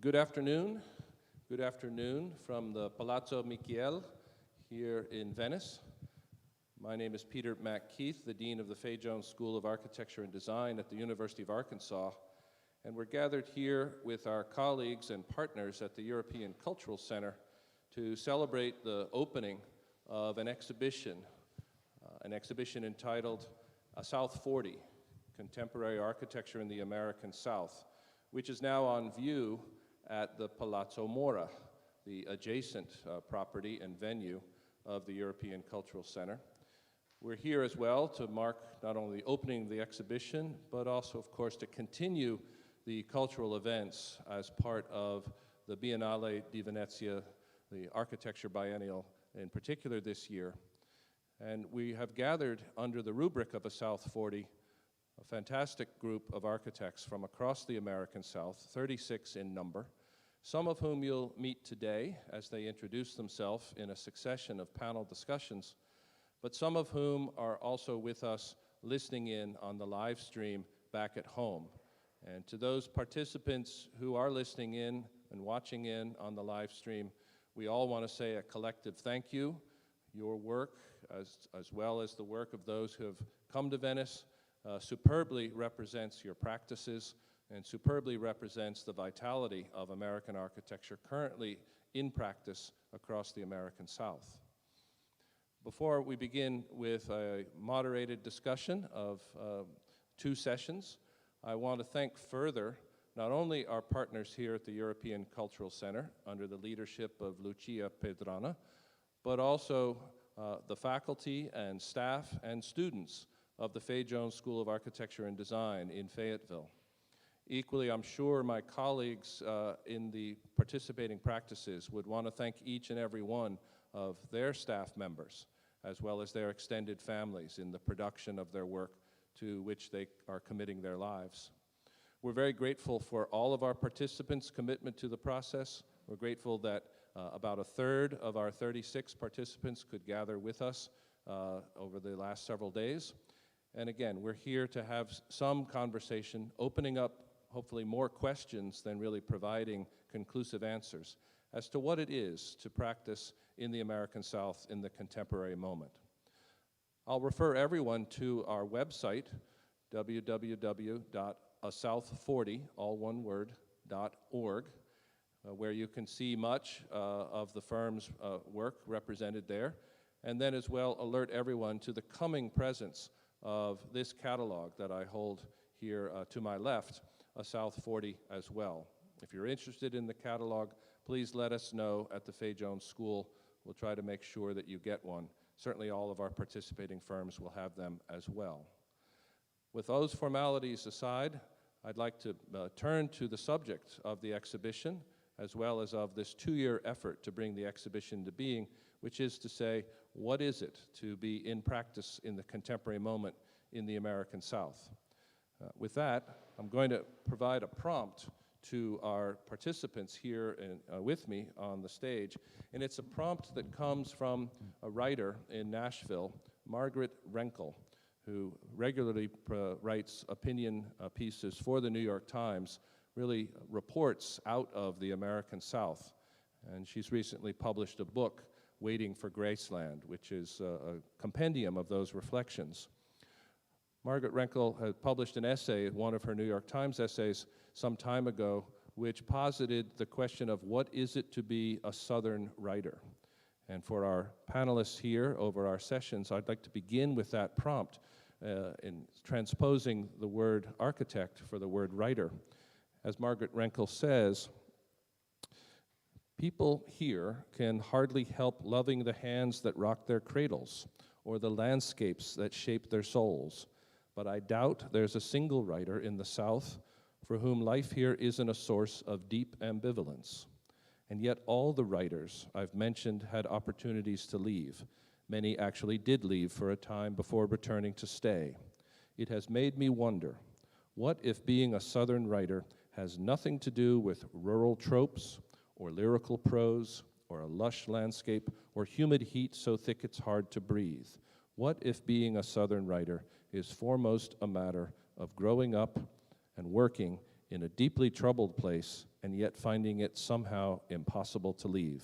Good afternoon. Good afternoon from the Palazzo Michiel here in Venice. My name is Peter McKeith, the Dean of the Fay Jones School of Architecture and Design at the University of Arkansas. And we're gathered here with our colleagues and partners at the European Cultural Center to celebrate the opening of an exhibition entitled South 40, Contemporary Architecture in the American South, which is now on view at the Palazzo Mora, the adjacent property and venue of the European Cultural Center. We're here as well to mark not only the opening of the exhibition, but also, of course, to continue the cultural events as part of the Biennale di Venezia, the Architecture Biennial in particular this year. And we have gathered under the rubric of a South 40, a fantastic group of architects from across the American South, 36 in number, some of whom you'll meet today as they introduce themselves in a succession of panel discussions, but some of whom are also with us listening in on the live stream back at home. And to those participants who are listening in and watching in on the live stream, we all want to say a collective thank you. Your work, as well as the work of those who have come to Venice, superbly represents your practices and superbly represents the vitality of American architecture currently in practice across the American South. Before we begin with a moderated discussion of two sessions, I want to thank further not only our partners here at the European Cultural Center under the leadership of Lucia Pedrana, but also the faculty and staff and students of the Fay Jones School of Architecture and Design in Fayeteville. Equally, I'm sure my colleagues in the participating practices would want to thank each and every one of their staff members, as well as their extended families in the production of their work to which they are committing their lives. We're very grateful for all of our participants' commitment to the process. We're grateful that about a third of our 36 participants could gather with us over the last several days. And again, we're here to have some conversation, opening up hopefully more questions than really providing conclusive answers as to what it is to practice in the American South in the contemporary moment. I'll refer everyone to our website, www.asouth40, all one word, .org, where you can see much of the firm's work represented there, and then as well alert everyone to the coming presence of this catalog that I hold here to my left, a South 40 as well. If you're interested in the catalog, please let us know at the Fay Jones School. We'll try to make sure that you get one. Certainly all of our participating firms will have them as well. With those formalities aside, I'd like to turn to the subject of the exhibition, as well as of this two-year effort to bring the exhibition to being, which is to say, what is it to be in practice in the contemporary moment in the American South? With that, I'm going to provide a prompt to our participants here with me on the stage, and it's a prompt that comes from a writer in Nashville, Margaret Renkel, who regularly writes opinion pieces for the New York Times, really reports out of the American South. And she's recently published a book, Waiting for Graceland, which is a compendium of those reflections. Margaret Renkel had published an essay, one of her New York Times essays, some time ago, which posited the question of what is it to be a Southern writer? And for our panelists here over our sessions, I'd like to begin with that prompt in transposing the word architect for the word writer. As Margaret Renkel says, people here can hardly help loving the hands that rock their cradles or the landscapes that shape their souls. But I doubt there's a single writer in the South for whom life here isn't a source of deep ambivalence. And yet all the writers I've mentioned had opportunities to leave. Many actually did leave for a time before returning to stay. It has made me wonder, what if being a Southern writer has nothing to do with rural tropes or lyrical prose or a lush landscape or humid heat so thick it's hard to breathe? What if being a Southern writer is foremost a matter of growing up and working in a deeply troubled place and yet finding it somehow impossible to leave,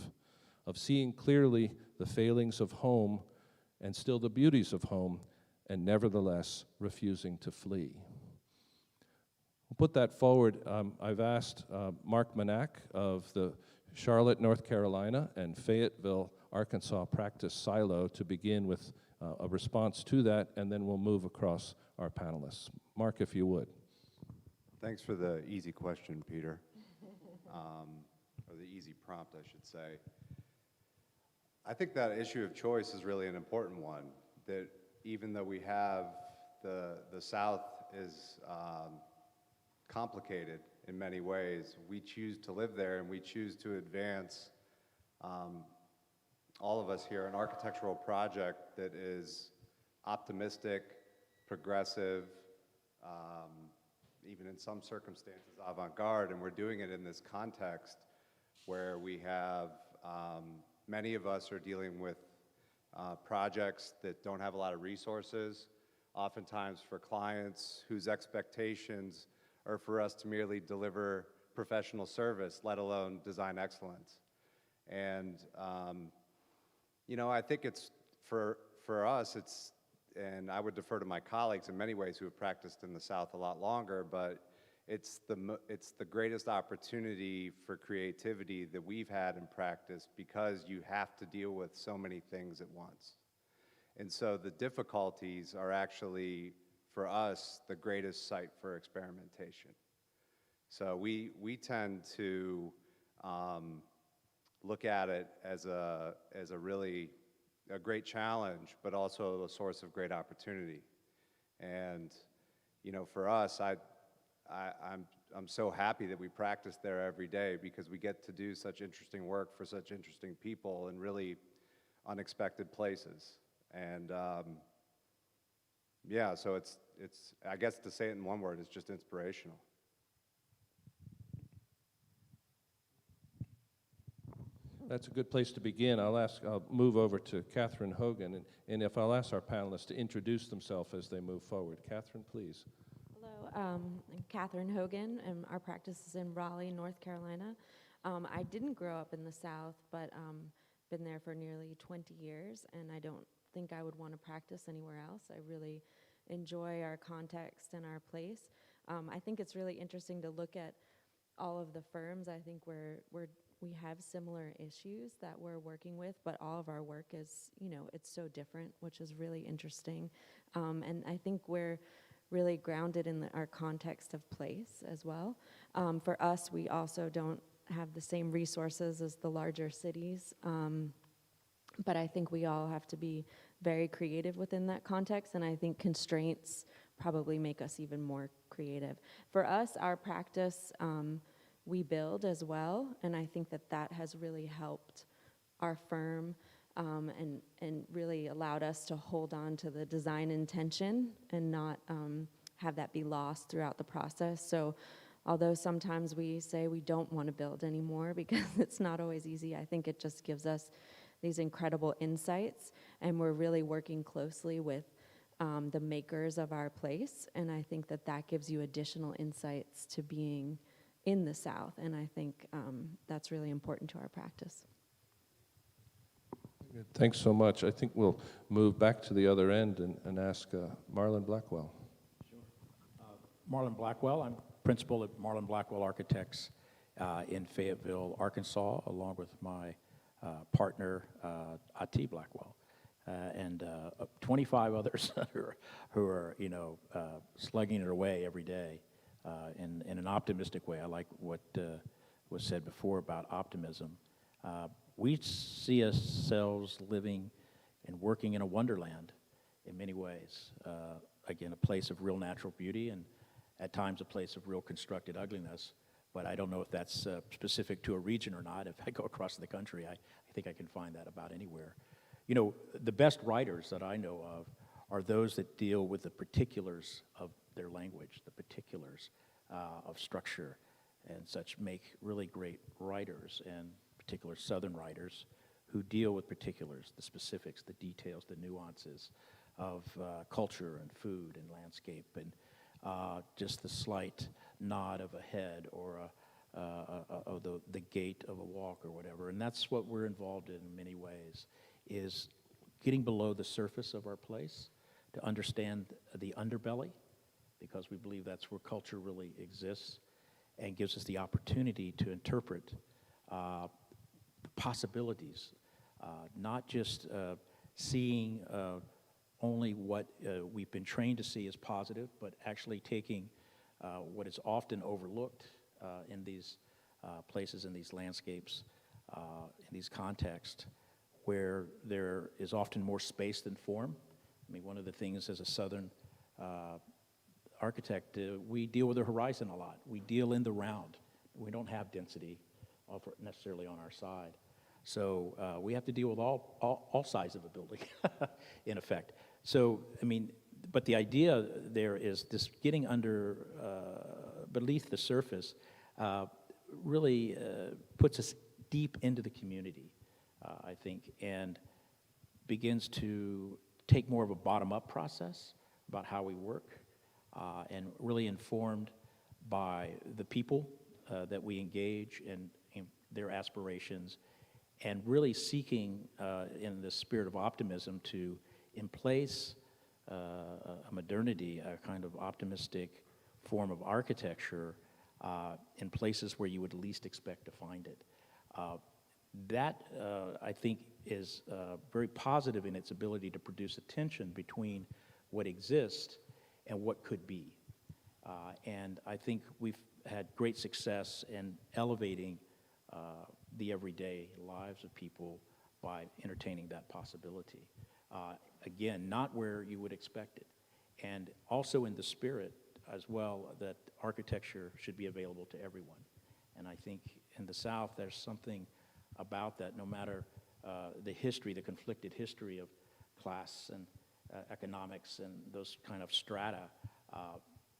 of seeing clearly the failings of home and still the beauties of home, and nevertheless refusing to flee. We'll put that forward. I've asked Mark Manack of the Charlotte, North Carolina, and Fayeteville, Arkansas practice silo to begin with a response to that, and then we'll move across our panelists. Mark, if you would. Thanks for the easy question, Peter, or the easy prompt, I should say. I think that issue of choice is really an important one, that even though we have the South is complicated in many ways, we choose to live there and we choose to advance, all of us here, an architectural project that is optimistic, progressive, even in some circumstances avant-garde, and we're doing it in this context where we have, many of us are dealing with projects that don't have a lot of resources, oftentimes for clients whose expectations are for us to merely deliver professional service, let alone design excellence. And, you know, I think it's, for us, it's, and I would defer to my colleagues in many ways who have practiced in the South a lot longer, but it's the greatest opportunity for creativity that we've had in practice, because you have to deal with so many things at once. And so the difficulties are actually, for us, the greatest site for experimentation. So we tend to look at it as a really a great challenge, but also a source of great opportunity. And, you know, for us, I'm so happy that we practice there every day, because we get to do such interesting work for such interesting people in really unexpected places. And yeah, so it's I guess to say it in one word, it's just inspirational. That's a good place to begin. I'll move over to Catherine Hogan, and if I'll ask our panelists to introduce themselves as they move forward. Catherine, please. Hello, I'm Catherine Hogan, and our practice is in Raleigh, North Carolina. I didn't grow up in the South, but been there for nearly 20 years, and I don't think I would want to practice anywhere else. I really enjoy our context and our place. I think it's really interesting to look at all of the firms. I think we have similar issues that we're working with, but all of our work is, you know, it's so different, which is really interesting. And I think we're really grounded in our context of place as well. For us, we also don't have the same resources as the larger cities, but I think we all have to be very creative within that context, and I think constraints probably make us even more creative. For us, our practice, we build as well, and I think that has really helped our firm and really allowed us to hold on to the design intention and not have that be lost throughout the process. So although sometimes we say we don't want to build anymore because it's not always easy, I think it just gives us these incredible insights, and we're really working closely with the makers of our place, and I think that gives you additional insights to being in the South, and I think that's really important to our practice. Good. Thanks so much. I think we'll move back to the other end and ask Marlon Blackwell. Sure. Marlon Blackwell. I'm principal at Marlon Blackwell Architects in Fayeteville, Arkansas, along with my partner, A.T. Blackwell, and 25 others who are you know, slugging it away every day in an optimistic way. I like what was said before about optimism. We see ourselves living and working in a wonderland in many ways. Again, a place of real natural beauty, and at times a place of real constructed ugliness. But I don't know if that's specific to a region or not. If I go across the country, I think I can find that about anywhere. You know, the best writers that I know of are those that deal with the particulars of their language, the particulars of structure and such, make really great writers, and particular Southern writers who deal with particulars, the specifics, the details, the nuances of culture and food and landscape, and just the slight nod of a head or the gait of a walk or whatever. And that's what we're involved in many ways, is getting below the surface of our place to understand the underbelly, because we believe that's where culture really exists and gives us the opportunity to interpret possibilities, not just seeing only what we've been trained to see as positive, but actually taking what is often overlooked in these places, in these landscapes, in these contexts, where there is often more space than form. I mean, one of the things as a Southern architect, we deal with the horizon a lot. We deal in the round. We don't have density necessarily on our side. So we have to deal with all sides of a building, in effect. So, I mean, but the idea there is this getting beneath the surface really puts us deep into the community, I think, and begins to take more of a bottom-up process about how we work, and really informed by the people that we engage in their aspirations, and really seeking in the spirit of optimism to emplace a modernity, a kind of optimistic form of architecture in places where you would least expect to find it. That, I think, is very positive in its ability to produce a tension between what exists and what could be. And I think we've had great success in elevating the everyday lives of people by entertaining that possibility. Again, not where you would expect it. And also in the spirit as well that architecture should be available to everyone. And I think in the South there's something about that, no matter the history, the conflicted history of class and economics and those kind of strata.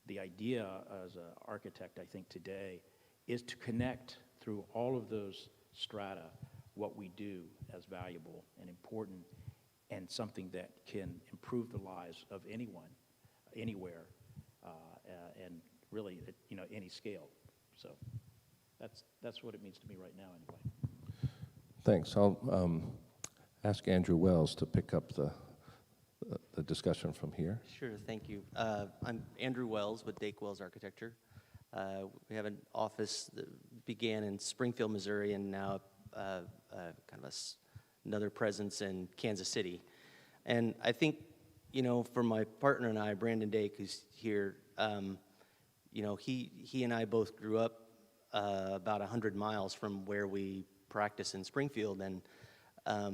The idea as an architect, I think, today is to connect through all of those strata what we do as valuable and important, and something that can improve the lives of anyone, anywhere, and really at any scale. So that's what it means to me right now, anyway. Thanks. I'll ask Andrew Wells to pick up the discussion from here. Sure, thank you. I'm Andrew Wells with Dake Wells Architecture. We have an office that began in Springfield, Missouri, and now kind of another presence in Kansas City. And I think, for my partner and I, Brandon Dake, who's here, he and I both grew up about 100 miles from where we practice in Springfield, and I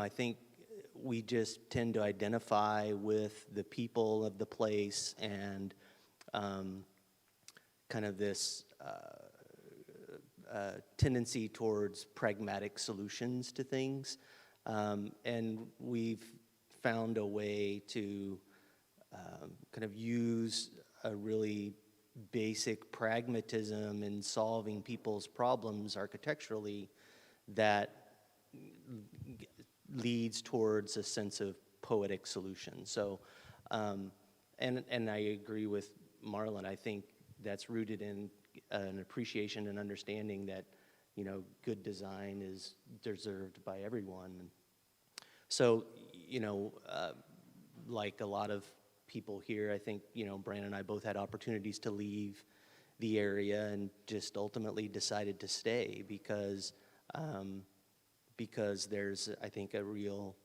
think we just tend to identify with the people of the place and kind of this tendency towards pragmatic solutions to things. And we've found a way to kind of use a really basic pragmatism in solving people's problems architecturally that leads towards a sense of poetic solution. So, and I agree with Marlon. I think that's rooted in an appreciation and understanding that, good design is deserved by everyone. So, like a lot of people here, I think, Brandon and I both had opportunities to leave the area and just ultimately decided to stay because there's, I think, a real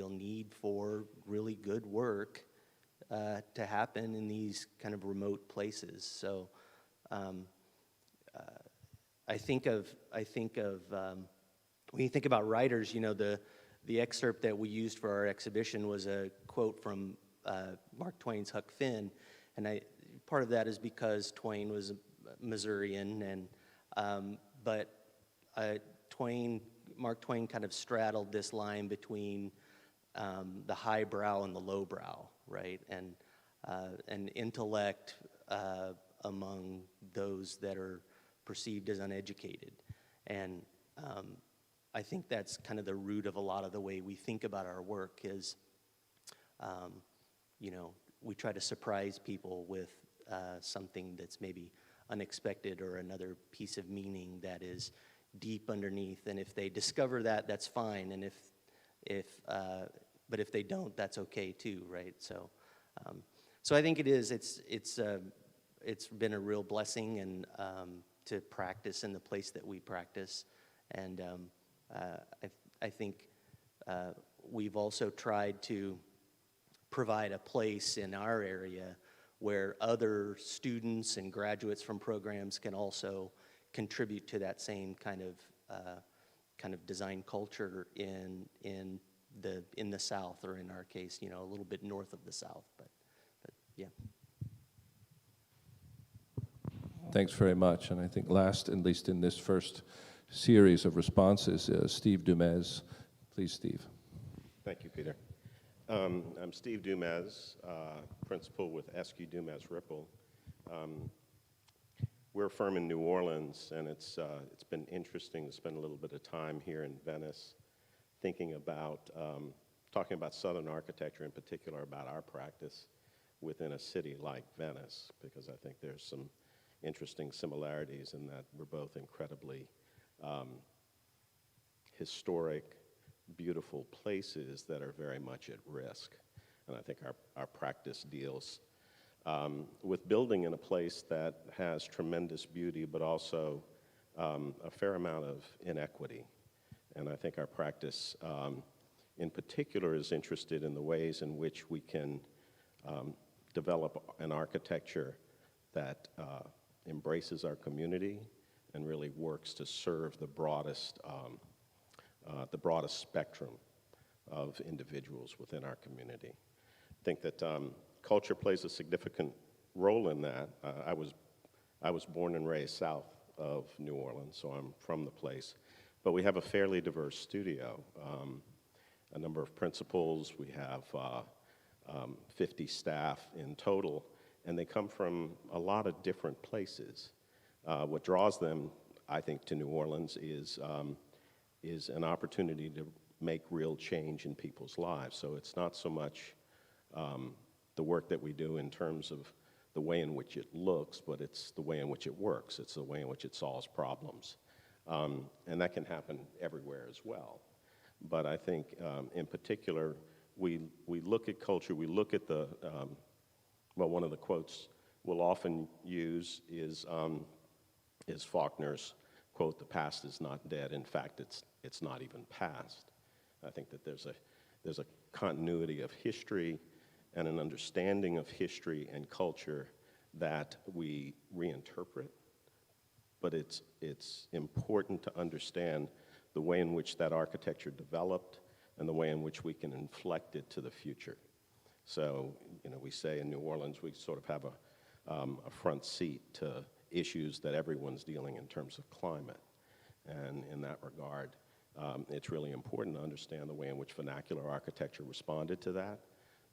need for really good work to happen in these kind of remote places. So I think of when you think about writers, the excerpt that we used for our exhibition was a quote from Mark Twain's Huck Finn, and part of that is because Twain was a Missourian, and but Mark Twain kind of straddled this line between the highbrow and the lowbrow, right? And an intellect among those that are perceived as uneducated. And I think that's kind of the root of a lot of the way we think about our work is, we try to surprise people with something that's maybe unexpected or another piece of meaning that is deep underneath. And if they discover that, that's fine. And but if they don't, that's okay too, right? So, so I think it is. It's been a real blessing and to practice in the place that we practice, and I think we've also tried to provide a place in our area where other students and graduates from programs can also contribute to that same kind of design culture in the South, or in our case, you know, a little bit north of the South, but yeah. Thanks very much. And I think last, at least in this first series of responses, Steve Dumez. Please, Steve. Thank you, Peter. I'm Steve Dumez, principal with SQ Dumez Ripple. We're a firm in New Orleans, and it's been interesting to spend a little bit of time here in Venice thinking about, talking about Southern architecture, in particular about our practice within a city like Venice, because I think there's some interesting similarities in that we're both incredibly historic, beautiful places that are very much at risk. And I think our practice deals with building in a place that has tremendous beauty, but also a fair amount of inequity. And I think our practice in particular is interested in the ways in which we can develop an architecture that embraces our community and really works to serve the broadest spectrum of individuals within our community. I think that culture plays a significant role in that. I was born and raised south of New Orleans, so I'm from the place. But we have a fairly diverse studio, a number of principals. We have 50 staff in total, and they come from a lot of different places. What draws them, I think, to New Orleans is an opportunity to make real change in people's lives. So it's not so much the work that we do in terms of the way in which it looks, but it's the way in which it works. It's the way in which it solves problems. And that can happen everywhere as well. But I think in particular, we look at culture, we look at the, well, one of the quotes we'll often use is Faulkner's quote, "The past is not dead. In fact, it's not even past." I think that there's a continuity of history and an understanding of history and culture that we reinterpret. But it's important to understand the way in which that architecture developed and the way in which we can inflect it to the future. So, you know, we say in New Orleans we sort of have a front seat to issues that everyone's dealing in terms of climate. And in that regard, it's really important to understand the way in which vernacular architecture responded to that.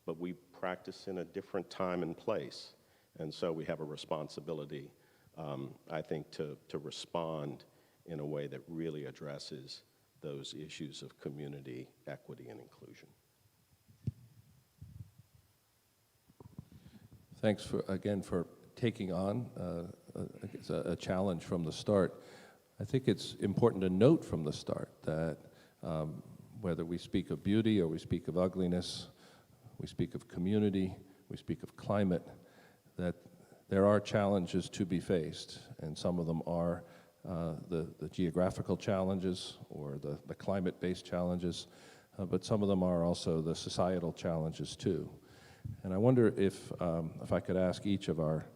But we practice in a different time and place. And so we have a responsibility, I think, to respond in a way that really addresses those issues of community, equity, and inclusion. Thanks again for taking on a challenge from the start. I think it's important to note from the start that whether we speak of beauty or we speak of ugliness, we speak of community, we speak of climate, that there are challenges to be faced, and some of them are the geographical challenges or the climate-based challenges, but some of them are also the societal challenges too. And I wonder if I could ask each of our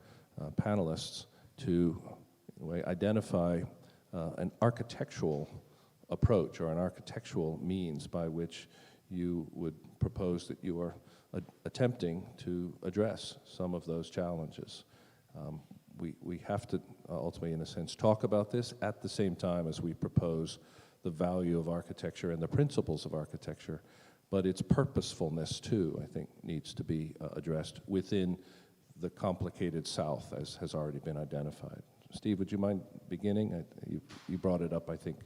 panelists to in a way, identify an architectural approach or an architectural means by which you would propose that you are attempting to address some of those challenges. We have to ultimately, in a sense, talk about this at the same time as we propose the value of architecture and the principles of architecture, but its purposefulness too, I think, needs to be addressed within the complicated South, as has already been identified. Steve, would you mind beginning? You brought it up, I think,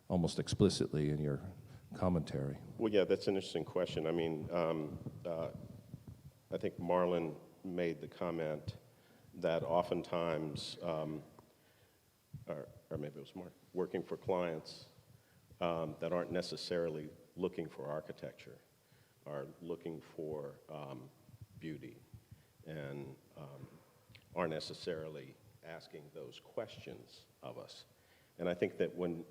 almost explicitly in your commentary. Well, yeah, that's an interesting question. I mean, I think Marlon made the comment that oftentimes, or maybe it was more, working for clients that aren't necessarily looking for architecture, are looking for beauty, and aren't necessarily asking those questions of us. And I think that when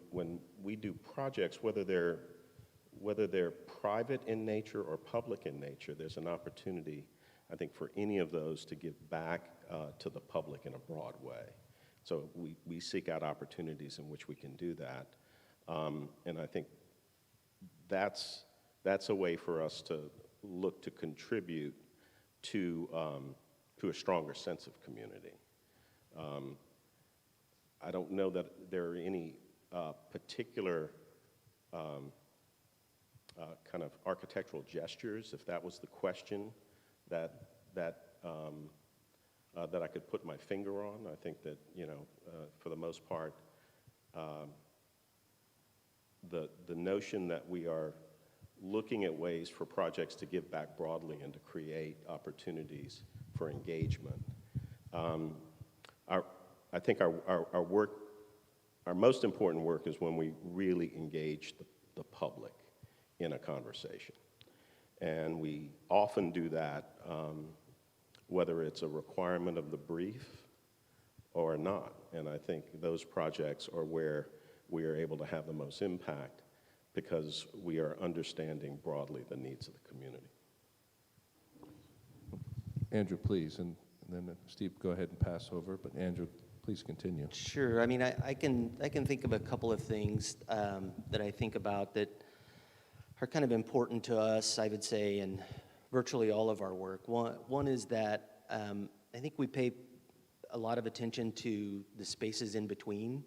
we do projects, whether they're private in nature or public in nature, there's an opportunity, I think, for any of those to give back to the public in a broad way. So we seek out opportunities in which we can do that. And I think that's a way for us to look to contribute to a stronger sense of community. I don't know that there are any particular kind of architectural gestures, if that was the question, that I could put my finger on. I think that, for the most part, the notion that we are looking at ways for projects to give back broadly and to create opportunities for engagement. I think our work, our most important work is when we really engage the public in a conversation. And we often do that whether it's a requirement of the brief or not. And I think those projects are where we are able to have the most impact because we are understanding broadly the needs of the community. Andrew, please, and then Steve, go ahead and pass over, but Andrew, please continue. Sure. I mean, I can think of a couple of things that I think about that are kind of important to us, I would say, in virtually all of our work. One is that I think we pay a lot of attention to the spaces in between,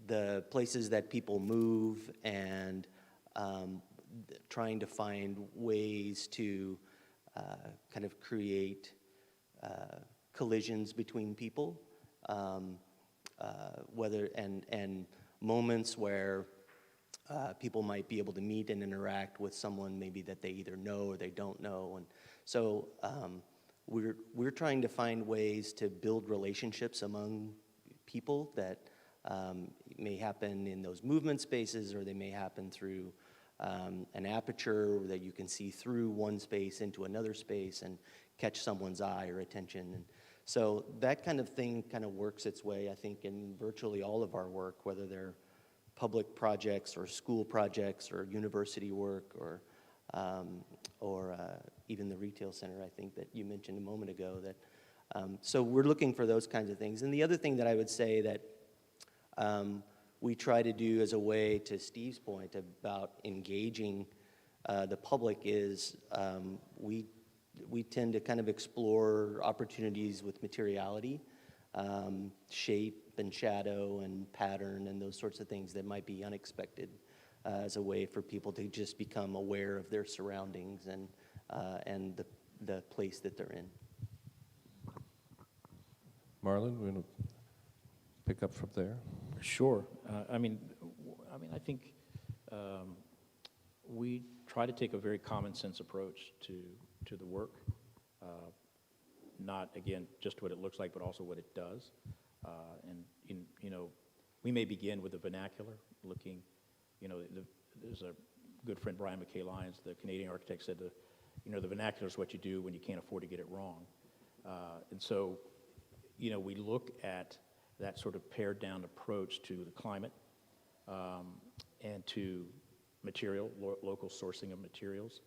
the places that people move, and trying to find ways to kind of create collisions between people, and moments where people might be able to meet and interact with someone maybe that they either know or they don't know. And so we're trying to find ways to build relationships among people that may happen in those movement spaces, or they may happen through an aperture that you can see through one space into another space and catch someone's eye or attention. And so that kind of thing kind of works its way, I think, in virtually all of our work, whether they're public projects or school projects or university work or even the retail center, I think, that you mentioned a moment ago. That so we're looking for those kinds of things. And the other thing that I would say that we try to do as a way, to Steve's point about engaging the public, is we tend to kind of explore opportunities with materiality, shape and shadow and pattern and those sorts of things that might be unexpected, as a way for people to just become aware of their surroundings and the place that they're in. Marlon, we're going to pick up from there. Sure. I mean, I think we try to take a very common sense approach to the work. Not, again, just what it looks like, but also what it does. We may begin with the vernacular, looking, there's a good friend, Brian McKay Lyons, the Canadian architect, said, the vernacular is what you do when you can't afford to get it wrong. And so, we look at that sort of pared down approach to the climate and to material, local sourcing of materials,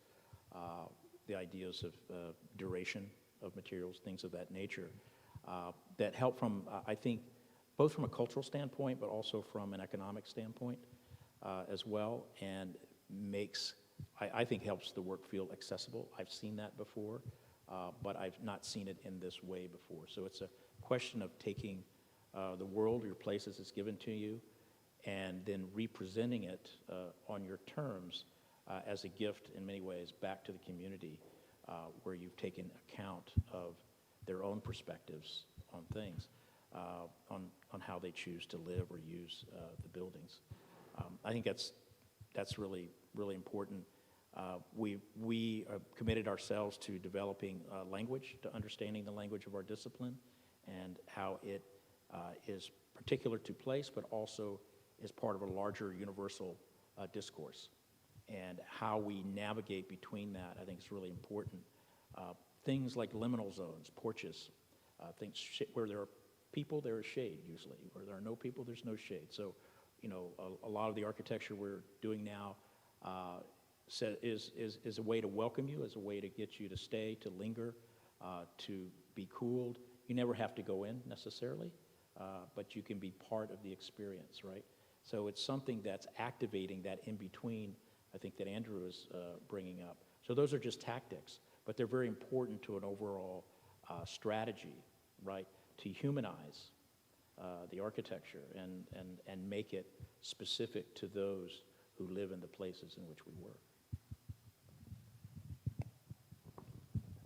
the ideas of duration of materials, things of that nature, that help from, I think, both from a cultural standpoint, but also from an economic standpoint as well, and makes, I think, helps the work feel accessible. I've seen that before, but I've not seen it in this way before. So it's a question of taking the world, your places is given to you, and then representing it on your terms as a gift in many ways back to the community, where you've taken account of their own perspectives on things, on how they choose to live or use the buildings. I think that's really, really important. We committed ourselves to developing language, to understanding the language of our discipline and how it is particular to place, but also is part of a larger universal discourse. And how we navigate between that, I think, is really important. Things like liminal zones, porches, things where there are people, there is shade usually. Where there are no people, there's no shade. So, a lot of the architecture we're doing now is a way to welcome you, is a way to get you to stay, to linger, to be cooled. You never have to go in necessarily, but you can be part of the experience, right? So it's something that's activating that in-between, I think, that Andrew is bringing up. So those are just tactics, but they're very important to an overall strategy, right, to humanize the architecture and make it specific to those who live in the places in which we work.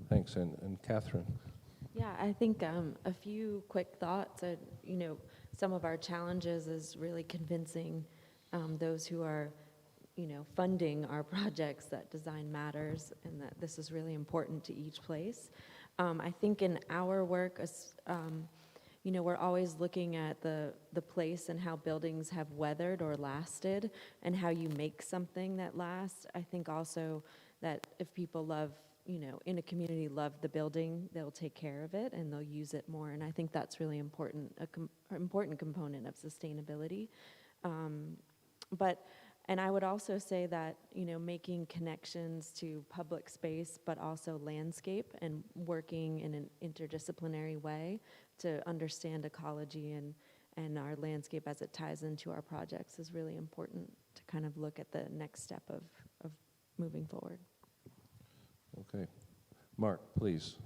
Thanks, and Catherine. Yeah, I think a few quick thoughts. Some of our challenges is really convincing those who are, funding our projects that design matters and that this is really important to each place. I think in our work, we're always looking at the place and how buildings have weathered or lasted and how you make something that lasts. I think also that if people love, in a community love the building, they'll take care of it and they'll use it more. And I think that's really important, an important component of sustainability. And I would also say that, making connections to public space, but also landscape and working in an interdisciplinary way to understand ecology and our landscape as it ties into our projects is really important to kind of look at the next step of moving forward. Okay. Mark, please.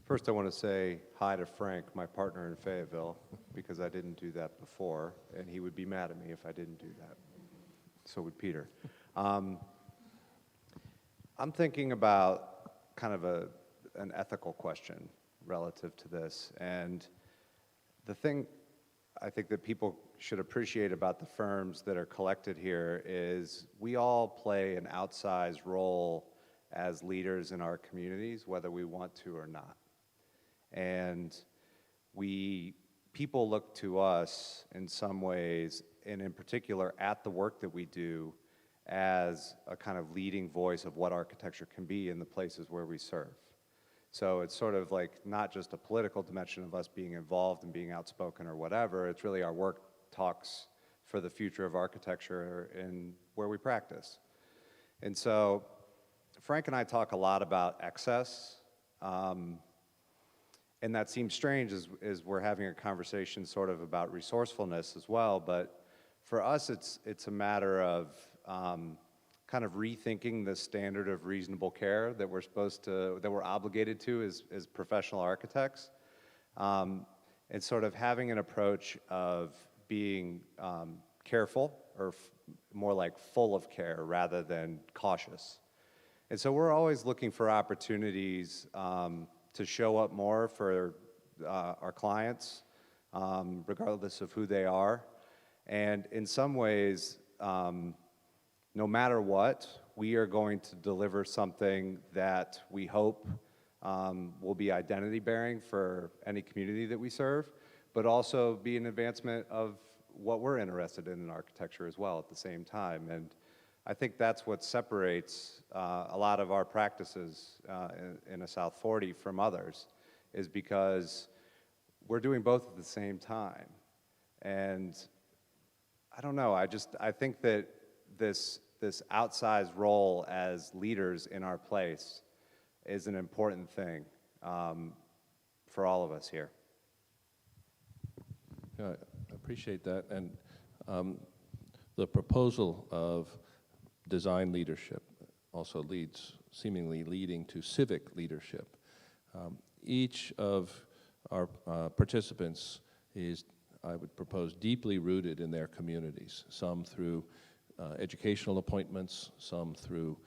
First, I want to say hi to Frank, my partner in Fayeteville, because I didn't do that before, and he would be mad at me if I didn't do that. So would Peter. I'm thinking about kind of an ethical question relative to this, and the thing I think that people should appreciate about the firms that are collected here is we all play an outsized role as leaders in our communities, whether we want to or not. And people look to us in some ways, and in particular at the work that we do, as a kind of leading voice of what architecture can be in the places where we serve. So it's sort of like not just a political dimension of us being involved and being outspoken or whatever, it's really our work talks for the future of architecture and where we practice. And so Frank and I talk a lot about excess, and that seems strange as we're having a conversation sort of about resourcefulness as well, but for us it's a matter of kind of rethinking the standard of reasonable care that we're obligated to as professional architects, and sort of having an approach of being careful, or more like full of care rather than cautious. And so we're always looking for opportunities to show up more for our clients, regardless of who they are. And in some ways, no matter what, we are going to deliver something that we hope will be identity-bearing for any community that we serve, but also be an advancement of what we're interested in architecture as well at the same time. And I think that's what separates a lot of our practices in a South 40 from others, is because we're doing both at the same time. And I don't know, I think that this outsized role as leaders in our place is an important thing for all of us here. Yeah, I appreciate that. And the proposal of design leadership also seemingly leading to civic leadership. Each of our participants is, I would propose, deeply rooted in their communities, some through educational appointments, some through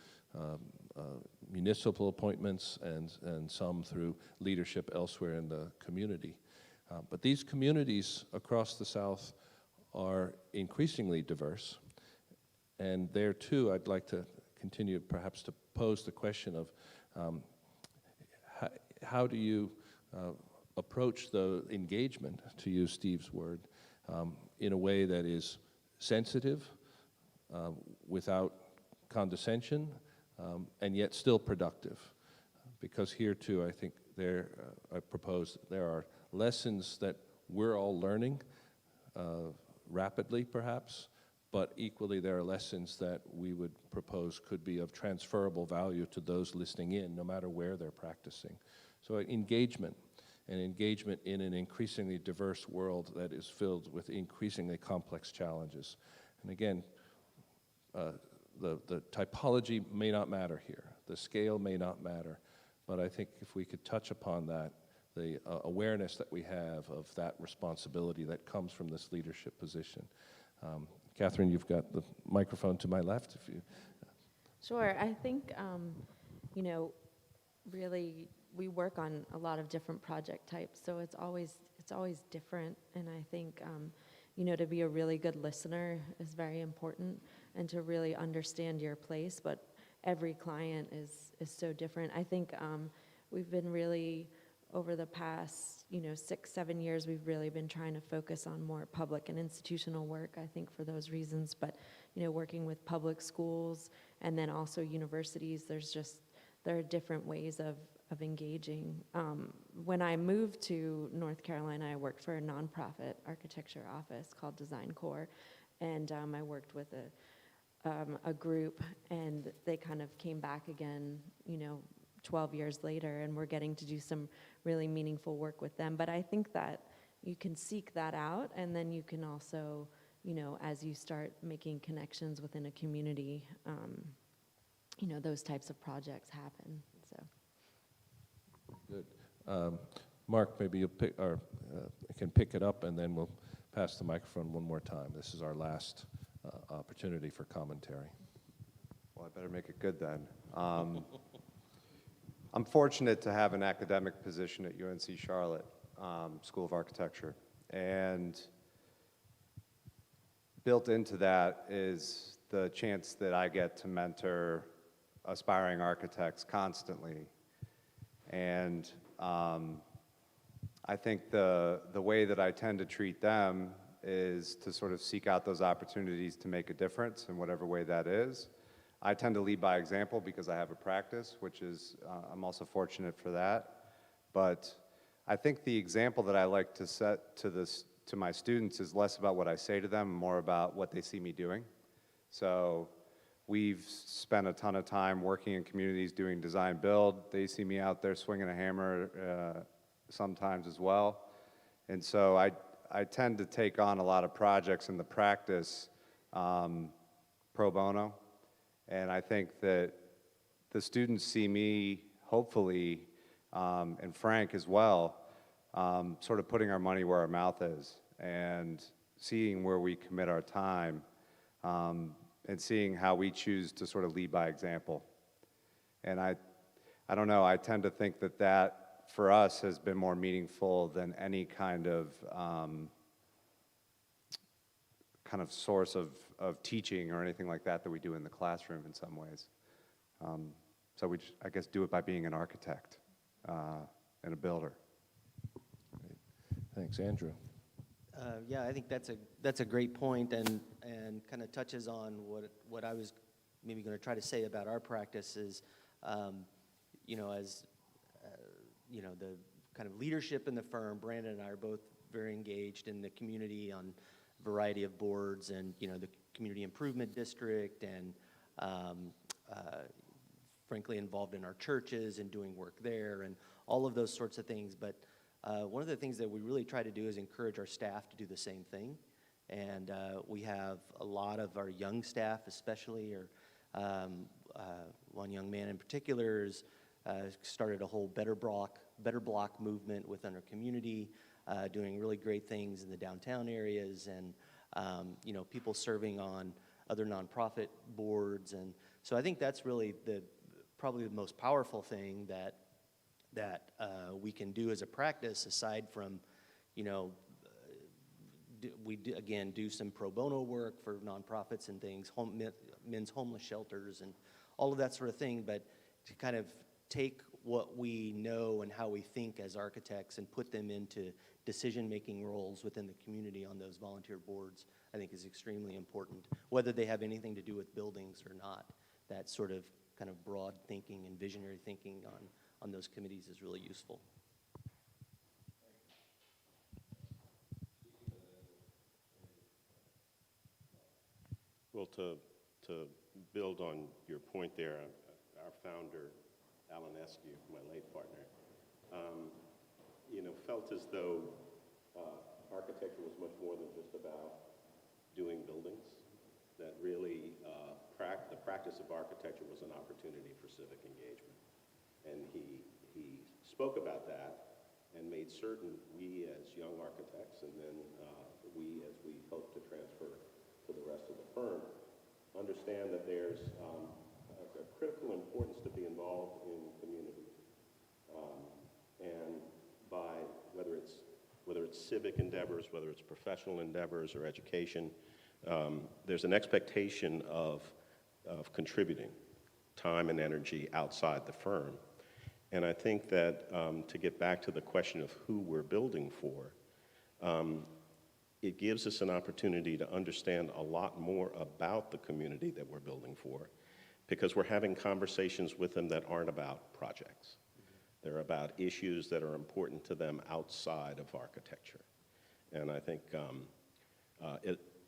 municipal appointments, and some through leadership elsewhere in the community. But these communities across the South are increasingly diverse, and there too I'd like to continue perhaps to pose the question of how do you approach the engagement, to use Steve's word, in a way that is sensitive, without condescension, and yet still productive. Because here too, I think I propose that there are lessons that we're all learning rapidly perhaps, but equally there are lessons that we would propose could be of transferable value to those listening in, no matter where they're practicing. So engagement, and engagement in an increasingly diverse world that is filled with increasingly complex challenges. And again, the typology may not matter here, the scale may not matter, but I think if we could touch upon that, the awareness that we have of that responsibility that comes from this leadership position. Catherine, you've got the microphone to my left. If you. Sure. I think, really we work on a lot of different project types, so it's always different. And I think, to be a really good listener is very important, and to really understand your place. But every client is so different. I think we've been really, over the past 6-7 years, we've really been trying to focus on more public and institutional work, I think, for those reasons. But working with public schools and then also universities, there are different ways of engaging. When I moved to North Carolina, I worked for a nonprofit architecture office called Design Corps, and I worked with a group, and they kind of came back again 12 years later, and we're getting to do some really meaningful work with them. But I think that you can seek that out, and then you can also, as you start making connections within a community, those types of projects happen. So. Good. Mark, maybe you can pick it up, and then we'll pass the microphone one more time. This is our last opportunity for commentary. Well, I better make it good then. I'm fortunate to have an academic position at UNC Charlotte School of Architecture, and built into that is the chance that I get to mentor aspiring architects constantly. And I think the way that I tend to treat them is to sort of seek out those opportunities to make a difference in whatever way that is. I tend to lead by example because I have a practice, which is, I'm also fortunate for that. But I think the example that I like to set to my students is less about what I say to them, more about what they see me doing. So we've spent a ton of time working in communities doing design build. They see me out there swinging a hammer sometimes as well. And so I tend to take on a lot of projects in the practice pro bono. And I think that the students see me, hopefully, and Frank as well, sort of putting our money where our mouth is and seeing where we commit our time, and seeing how we choose to sort of lead by example. And I don't know, I tend to think that for us has been more meaningful than any kind of source of teaching or anything like that we do in the classroom in some ways. So we, I guess, do it by being an architect and a builder. Great. Thanks, Andrew. Yeah, I think that's a great point, and kind of touches on what I was maybe going to try to say about our practice is, as the kind of leadership in the firm. Brandon and I are both very engaged in the community on a variety of boards, and the community improvement district, and frankly involved in our churches and doing work there, and all of those sorts of things. But one of the things that we really try to do is encourage our staff to do the same thing. And we have a lot of our young staff, especially, or one young man in particular has started a whole Better Block movement within our community, doing really great things in the downtown areas, and people serving on other nonprofit boards. And so I think that's really probably the most powerful thing that we can do as a practice, aside from, we do some pro bono work for nonprofits and things, men's homeless shelters and all of that sort of thing, but to kind of take what we know and how we think as architects and put them into decision-making roles within the community on those volunteer boards, I think is extremely important, whether they have anything to do with buildings or not. That sort of kind of broad thinking and visionary thinking on those committees is really useful. Well, to build on your point there, our founder, Alan Eskew, my late partner, felt as though architecture was much more than just about doing buildings, that really the practice of architecture was an opportunity for civic engagement. And he spoke about that and made certain we as young architects, and then we as we hope to transfer to the rest of the firm, understand that there's a critical importance to be involved in community. And by whether it's civic endeavors, whether it's professional endeavors or education, there's an expectation of contributing time and energy outside the firm. And I think that to get back to the question of who we're building for, it gives us an opportunity to understand a lot more about the community that we're building for, because we're having conversations with them that aren't about projects. They're about issues that are important to them outside of architecture. And I think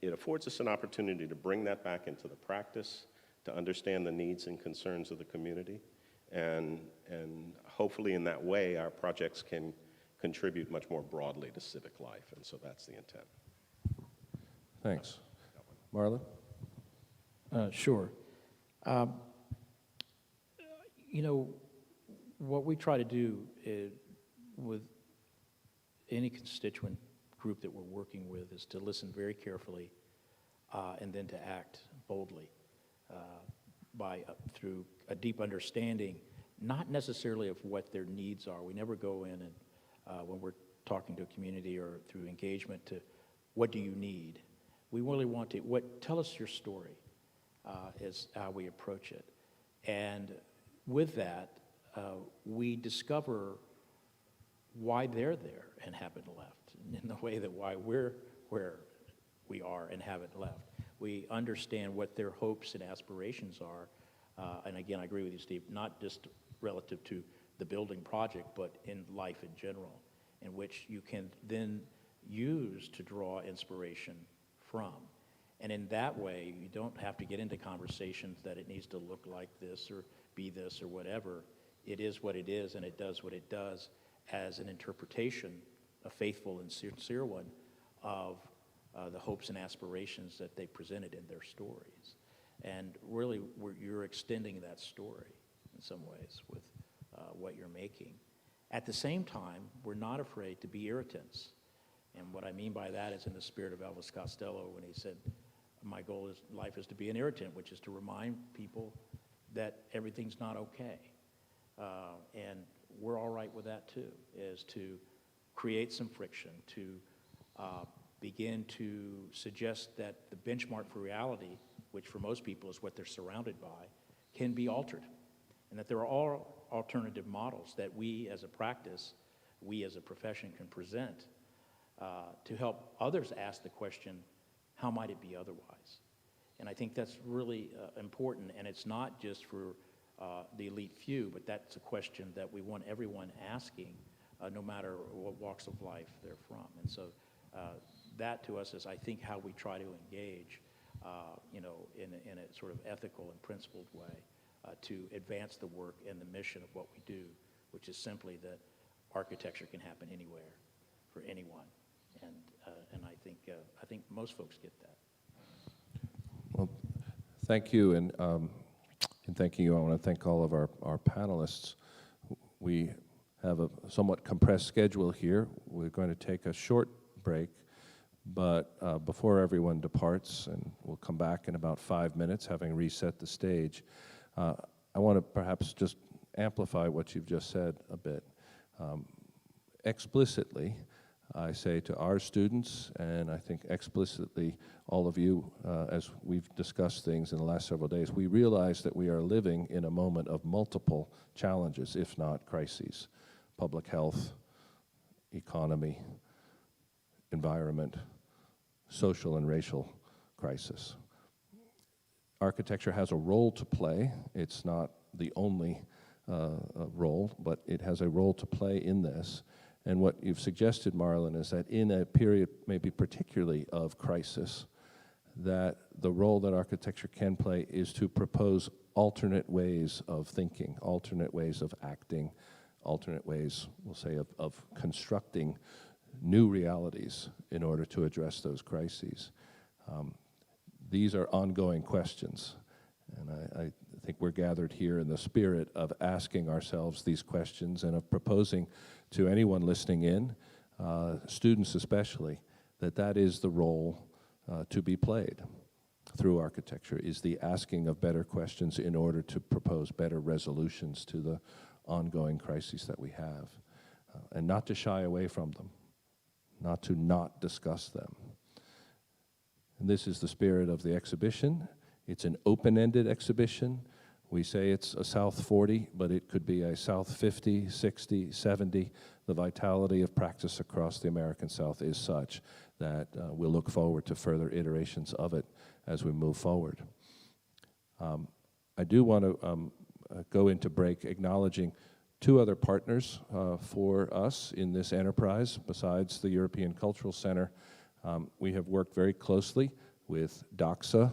it affords us an opportunity to bring that back into the practice, to understand the needs and concerns of the community, and hopefully in that way our projects can contribute much more broadly to civic life, and so that's the intent. Thanks. Marlon? Sure. What we try to do with any constituent group that we're working with is to listen very carefully and then to act boldly through a deep understanding, not necessarily of what their needs are. We never go in and when we're talking to a community or through engagement to what do you need. We really want to, tell us your story is how we approach it. And with that, we discover why they're there and haven't left, in the way that why we're where we are and haven't left. We understand what their hopes and aspirations are. And again, I agree with you, Steve, not just relative to the building project, but in life in general, in which you can then use to draw inspiration from. And in that way, you don't have to get into conversations that it needs to look like this or be this or whatever. It is what it is, and it does what it does as an interpretation, a faithful and sincere one, of the hopes and aspirations that they presented in their stories. And really, you're extending that story in some ways with what you're making. At the same time, we're not afraid to be irritants. And what I mean by that is in the spirit of Elvis Costello when he said, my goal is life is to be an irritant, which is to remind people that everything's not okay. And we're all right with that too, is to create some friction, to begin to suggest that the benchmark for reality, which for most people is what they're surrounded by, can be altered. And that there are all alternative models that we as a practice, we as a profession can present to help others ask the question, how might it be otherwise? And I think that's really important, and it's not just for the elite few, but that's a question that we want everyone asking, no matter what walks of life they're from. And so that to us is, I think, how we try to engage, in a sort of ethical and principled way to advance the work and the mission of what we do, which is simply that architecture can happen anywhere for anyone. And I think most folks get that. Well, thank you, and in thanking you, I want to thank all of our panelists. We have a somewhat compressed schedule here. We're going to take a short break, but before everyone departs, and we'll come back in about 5 minutes, having reset the stage, I want to perhaps just amplify what you've just said a bit. Explicitly, I say to our students, and I think explicitly all of you, as we've discussed things in the last several days, we realize that we are living in a moment of multiple challenges, if not crises: public health, economy, environment, social and racial crisis. Architecture has a role to play. It's not the only role, but it has a role to play in this. And what you've suggested, Marlon, is that in a period maybe particularly of crisis, that the role that architecture can play is to propose alternate ways of thinking, alternate ways of acting, alternate ways, we'll say, of constructing new realities in order to address those crises. These are ongoing questions, and I think we're gathered here in the spirit of asking ourselves these questions and of proposing to anyone listening in, students especially, that is the role to be played through architecture, is the asking of better questions in order to propose better resolutions to the ongoing crises that we have, and not to shy away from them, not to not discuss them. And this is the spirit of the exhibition. It's an open-ended exhibition. We say it's a South 40, but it could be a South 50, 60, 70. The vitality of practice across the American South is such that we'll look forward to further iterations of it as we move forward. I do want to go into break acknowledging two other partners for us in this enterprise besides the European Cultural Center. We have worked very closely with DOXA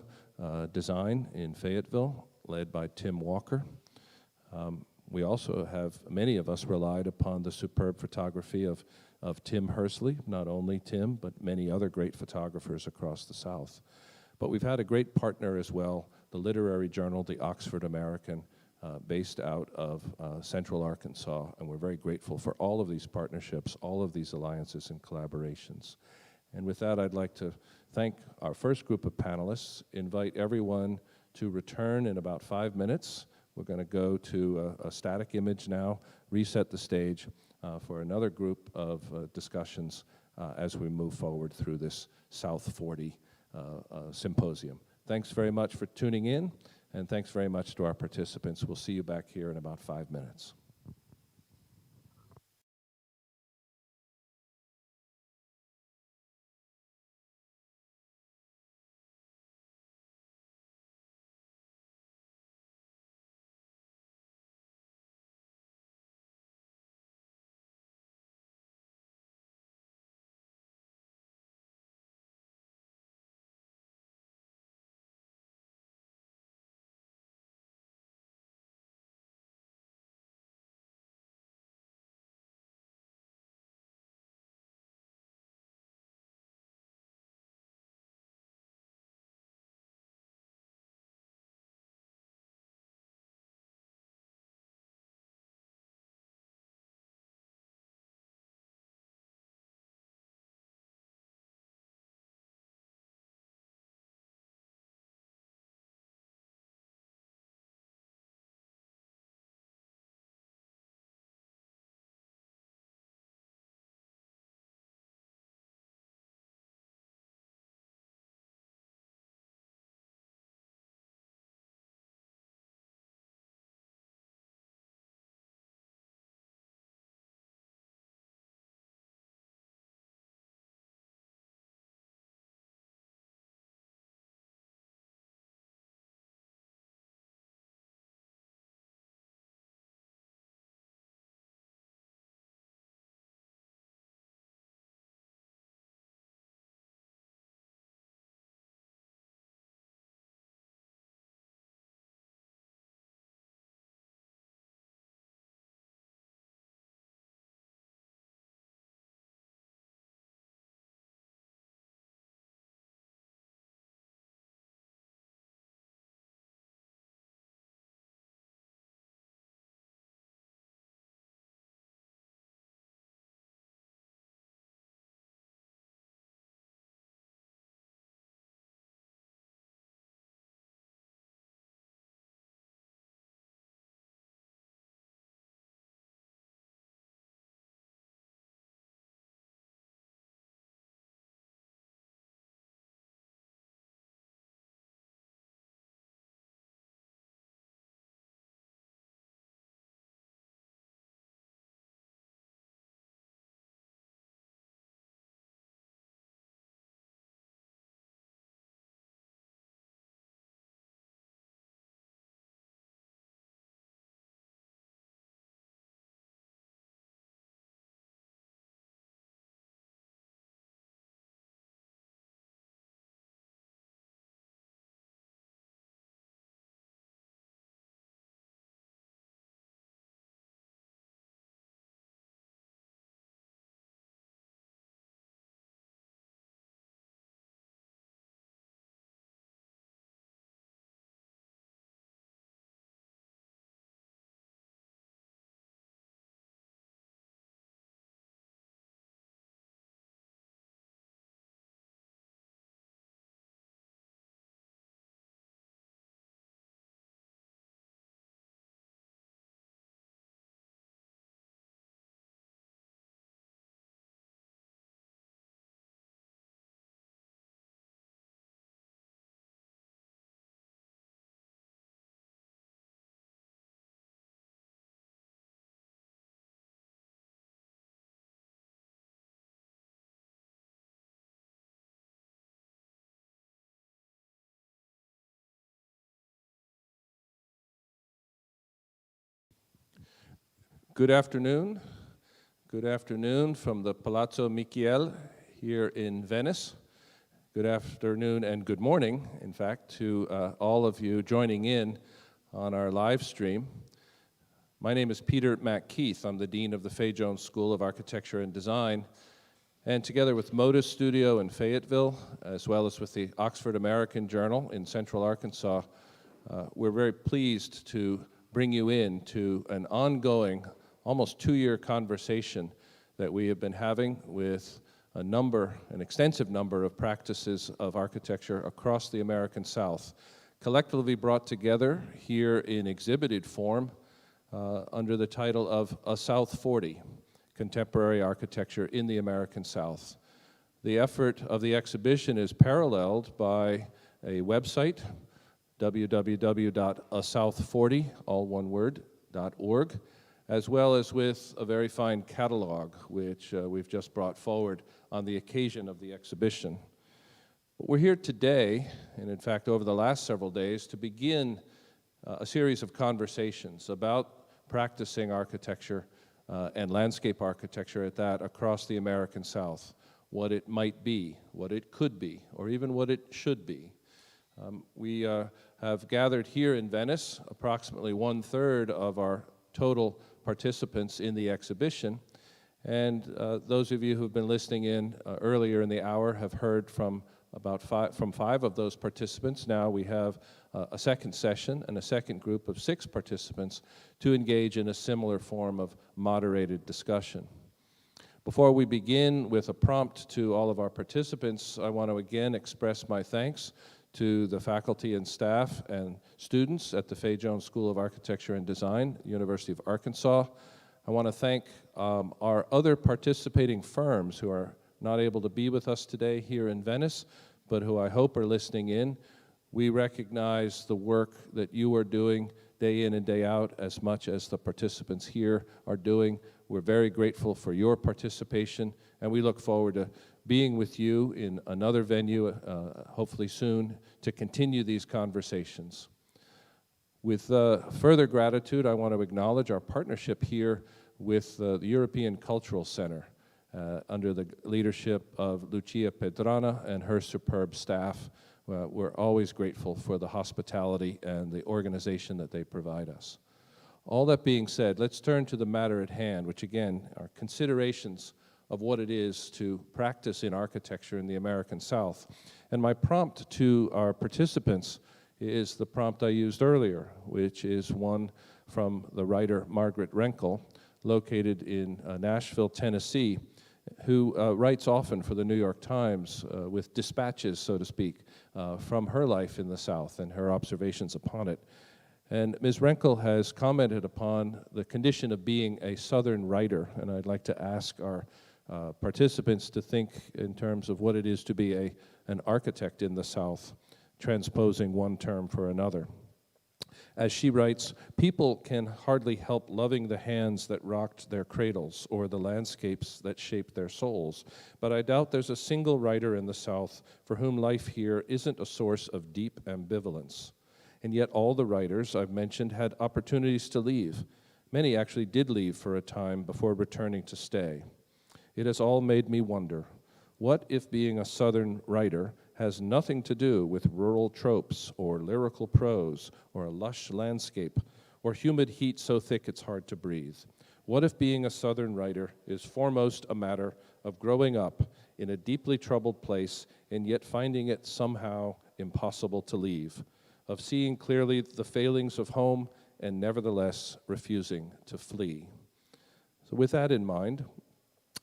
Design in Fayeteville, led by Tim Walker. We also have, many of us relied upon the superb photography of Tim Hersley, not only Tim, but many other great photographers across the South. But we've had a great partner as well, the literary journal, the Oxford American, based out of Central Arkansas, and we're very grateful for all of these partnerships, all of these alliances and collaborations. And with that, I'd like to thank our first group of panelists, invite everyone to return in about 5 minutes. We're going to go to a static image now, reset the stage for another group of discussions as we move forward through this South 40 symposium. Thanks very much for tuning in, and thanks very much to our participants. We'll see you back here in about 5 minutes. Good afternoon. Good afternoon from the Palazzo Michiel here in Venice. Good afternoon and good morning, in fact, to all of you joining in on our live stream. My name is Peter McKeith. I'm the Dean of the Fay Jones School of Architecture and Design. And together with Modus Studio in Fayetteville, as well as with the Oxford American Journal in Central Arkansas, we're very pleased to bring you in to an ongoing, almost 2-year conversation that we have been having with an extensive number of practices of architecture across the American South, collectively brought together here in exhibited form under the title of A South 40, Contemporary Architecture in the American South. The effort of the exhibition is paralleled by a website, www.asouth40, all one word, .org, as well as with a very fine catalog, which we've just brought forward on the occasion of the exhibition. But we're here today, and in fact over the last several days, to begin a series of conversations about practicing architecture and landscape architecture at that across the American South, what it might be, what it could be, or even what it should be. We have gathered here in Venice approximately 1/3 of our total participants in the exhibition, and those of you who've been listening in earlier in the hour have heard from five of those participants. Now we have a second session and a second group of 6 participants to engage in a similar form of moderated discussion. Before we begin with a prompt to all of our participants, I want to again express my thanks to the faculty and staff and students at the Fay Jones School of Architecture and Design, University of Arkansas. I want to thank our other participating firms who are not able to be with us today here in Venice, but who I hope are listening in. We recognize the work that you are doing day in and day out as much as the participants here are doing. We're very grateful for your participation, and we look forward to being with you in another venue, hopefully soon, to continue these conversations. With further gratitude, I want to acknowledge our partnership here with the European Cultural Center under the leadership of Lucia Pedrana and her superb staff. We're always grateful for the hospitality and the organization that they provide us. All that being said, let's turn to the matter at hand, which again are considerations of what it is to practice in architecture in the American South. And my prompt to our participants is the prompt I used earlier, which is one from the writer Margaret Renkel, located in Nashville, Tennessee, who writes often for the New York Times with dispatches, so to speak, from her life in the South and her observations upon it. And Ms. Renkel has commented upon the condition of being a Southern writer, and I'd like to ask our participants to think in terms of what it is to be an architect in the South, transposing one term for another. As she writes, people can hardly help loving the hands that rocked their cradles or the landscapes that shaped their souls, but I doubt there's a single writer in the South for whom life here isn't a source of deep ambivalence. And yet all the writers I've mentioned had opportunities to leave. Many actually did leave for a time before returning to stay. It has all made me wonder, what if being a Southern writer has nothing to do with rural tropes or lyrical prose or a lush landscape or humid heat so thick it's hard to breathe? What if being a Southern writer is foremost a matter of growing up in a deeply troubled place and yet finding it somehow impossible to leave, of seeing clearly the failings of home and nevertheless refusing to flee? So with that in mind,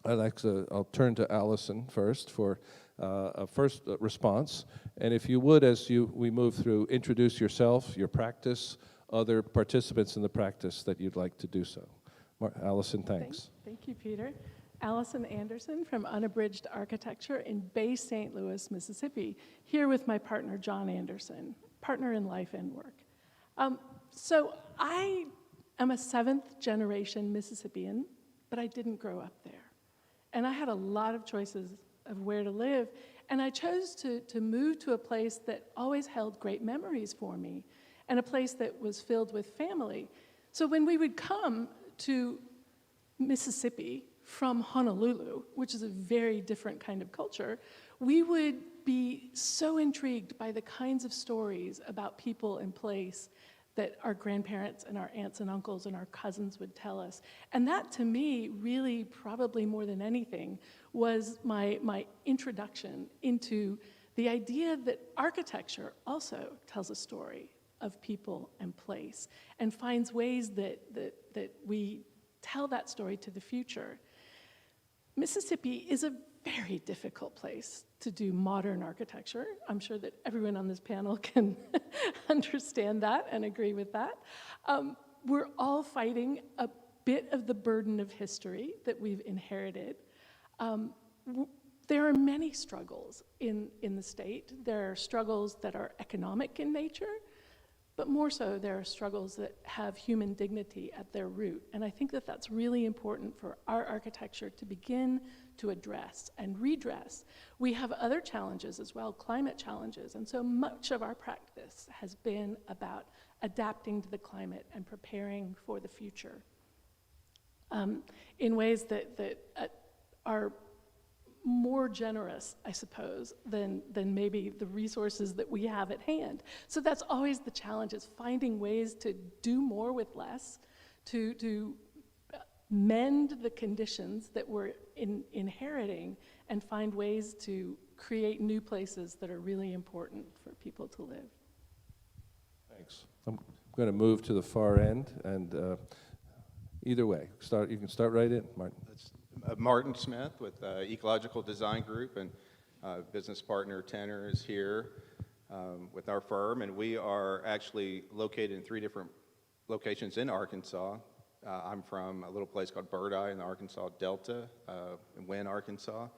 I'll turn to Allison first for a first response. And if you would, as we move through, introduce yourself, your practice, other participants in the practice that you'd like to do so. Allison, thanks. Thank you, Peter. Allison Anderson from Unabridged Architecture in Bay St. Louis, Mississippi, here with my partner, John Anderson, partner in life and work. So I am a 7th generation Mississippian, but I didn't grow up there. And I had a lot of choices of where to live, and I chose to move to a place that always held great memories for me, and a place that was filled with family. So when we would come to Mississippi from Honolulu, which is a very different kind of culture, we would be so intrigued by the kinds of stories about people and place that our grandparents and our aunts and uncles and our cousins would tell us. And that, to me, really, probably more than anything, was my introduction into the idea that architecture also tells a story of people and place and finds ways that we tell that story to the future. Mississippi is a very difficult place to do modern architecture. I'm sure that everyone on this panel can understand that and agree with that. We're all fighting a bit of the burden of history that we've inherited. There are many struggles in the state. There are struggles that are economic in nature, but more so there are struggles that have human dignity at their root. And I think that that's really important for our architecture to begin to address and redress. We have other challenges as well, climate challenges, and so much of our practice has been about adapting to the climate and preparing for the future in ways that are more generous, I suppose, than maybe the resources that we have at hand. So that's always the challenge, is finding ways to do more with less, to mend the conditions that we're inheriting and find ways to create new places that are really important for people to live. Thanks. I'm going to move to the far end, and either way, you can start right in, Martin. That's Martin Smith with Ecological Design Group, and business partner Tanner is here with our firm, and we are actually located in 3 different locations in Arkansas. I'm from a little place called Bird Eye in the Arkansas Delta, in Wynne, Arkansas,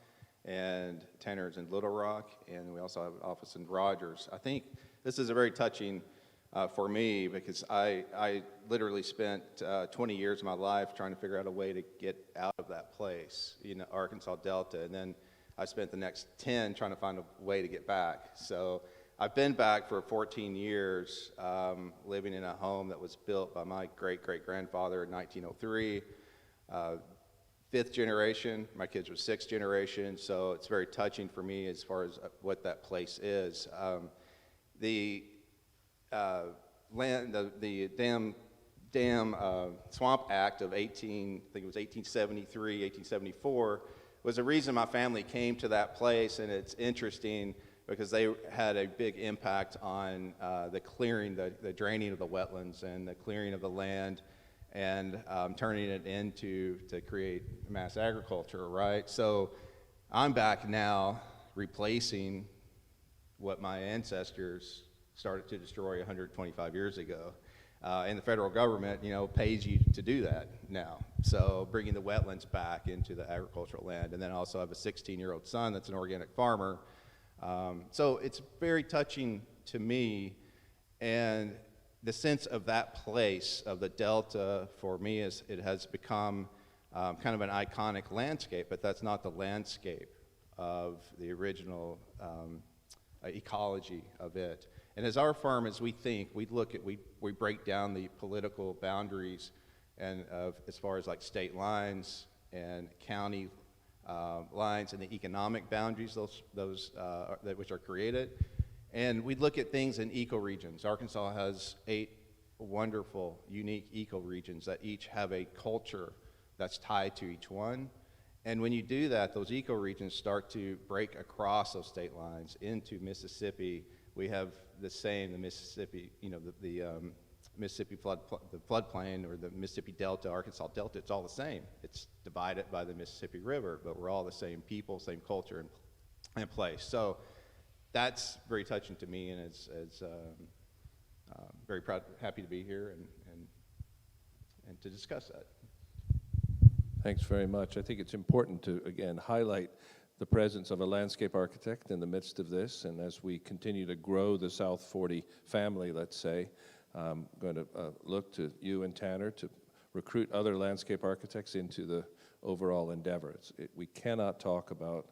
and Tanner is in Little Rock, and we also have an office in Rogers. I think this is a very touching for me, because I literally spent 20 years of my life trying to figure out a way to get out of that place, Arkansas Delta, and then I spent the next 10 trying to find a way to get back. So I've been back for 14 years, living in a home that was built by my great-great-grandfather in 1903. 5th generation, my kids were 6th generation, so it's very touching for me as far as what that place is. The Dam Swamp Act of 1873, 1874, was the reason my family came to that place, and it's interesting because they had a big impact on the clearing, the draining of the wetlands and the clearing of the land, and turning it into to create mass agriculture, right? So I'm back now replacing what my ancestors started to destroy 125 years ago. And the federal government, pays you to do that now. So bringing the wetlands back into the agricultural land. And then I also have a 16-year-old son that's an organic farmer. So it's very touching to me, and the sense of that place, of the Delta, for me, is it has become kind of an iconic landscape, but that's not the landscape of the original ecology of it. And as our firm, as we think, we break down the political boundaries and as far as like state lines and county lines and the economic boundaries, which are created. And we look at things in ecoregions. Arkansas has 8 wonderful, unique ecoregions that each have a culture that's tied to each one. And when you do that, those ecoregions start to break across those state lines into Mississippi. We have the Mississippi, the Mississippi floodplain, or the Mississippi Delta, Arkansas Delta, it's all the same. It's divided by the Mississippi River, but we're all the same people, same culture and place. So that's very touching to me, and it's very happy to be here and to discuss that. Thanks very much. I think it's important to, again, highlight the presence of a landscape architect in the midst of this, and as we continue to grow the South 40 family, let's say, I'm going to look to you and Tanner to recruit other landscape architects into the overall endeavor. We cannot talk about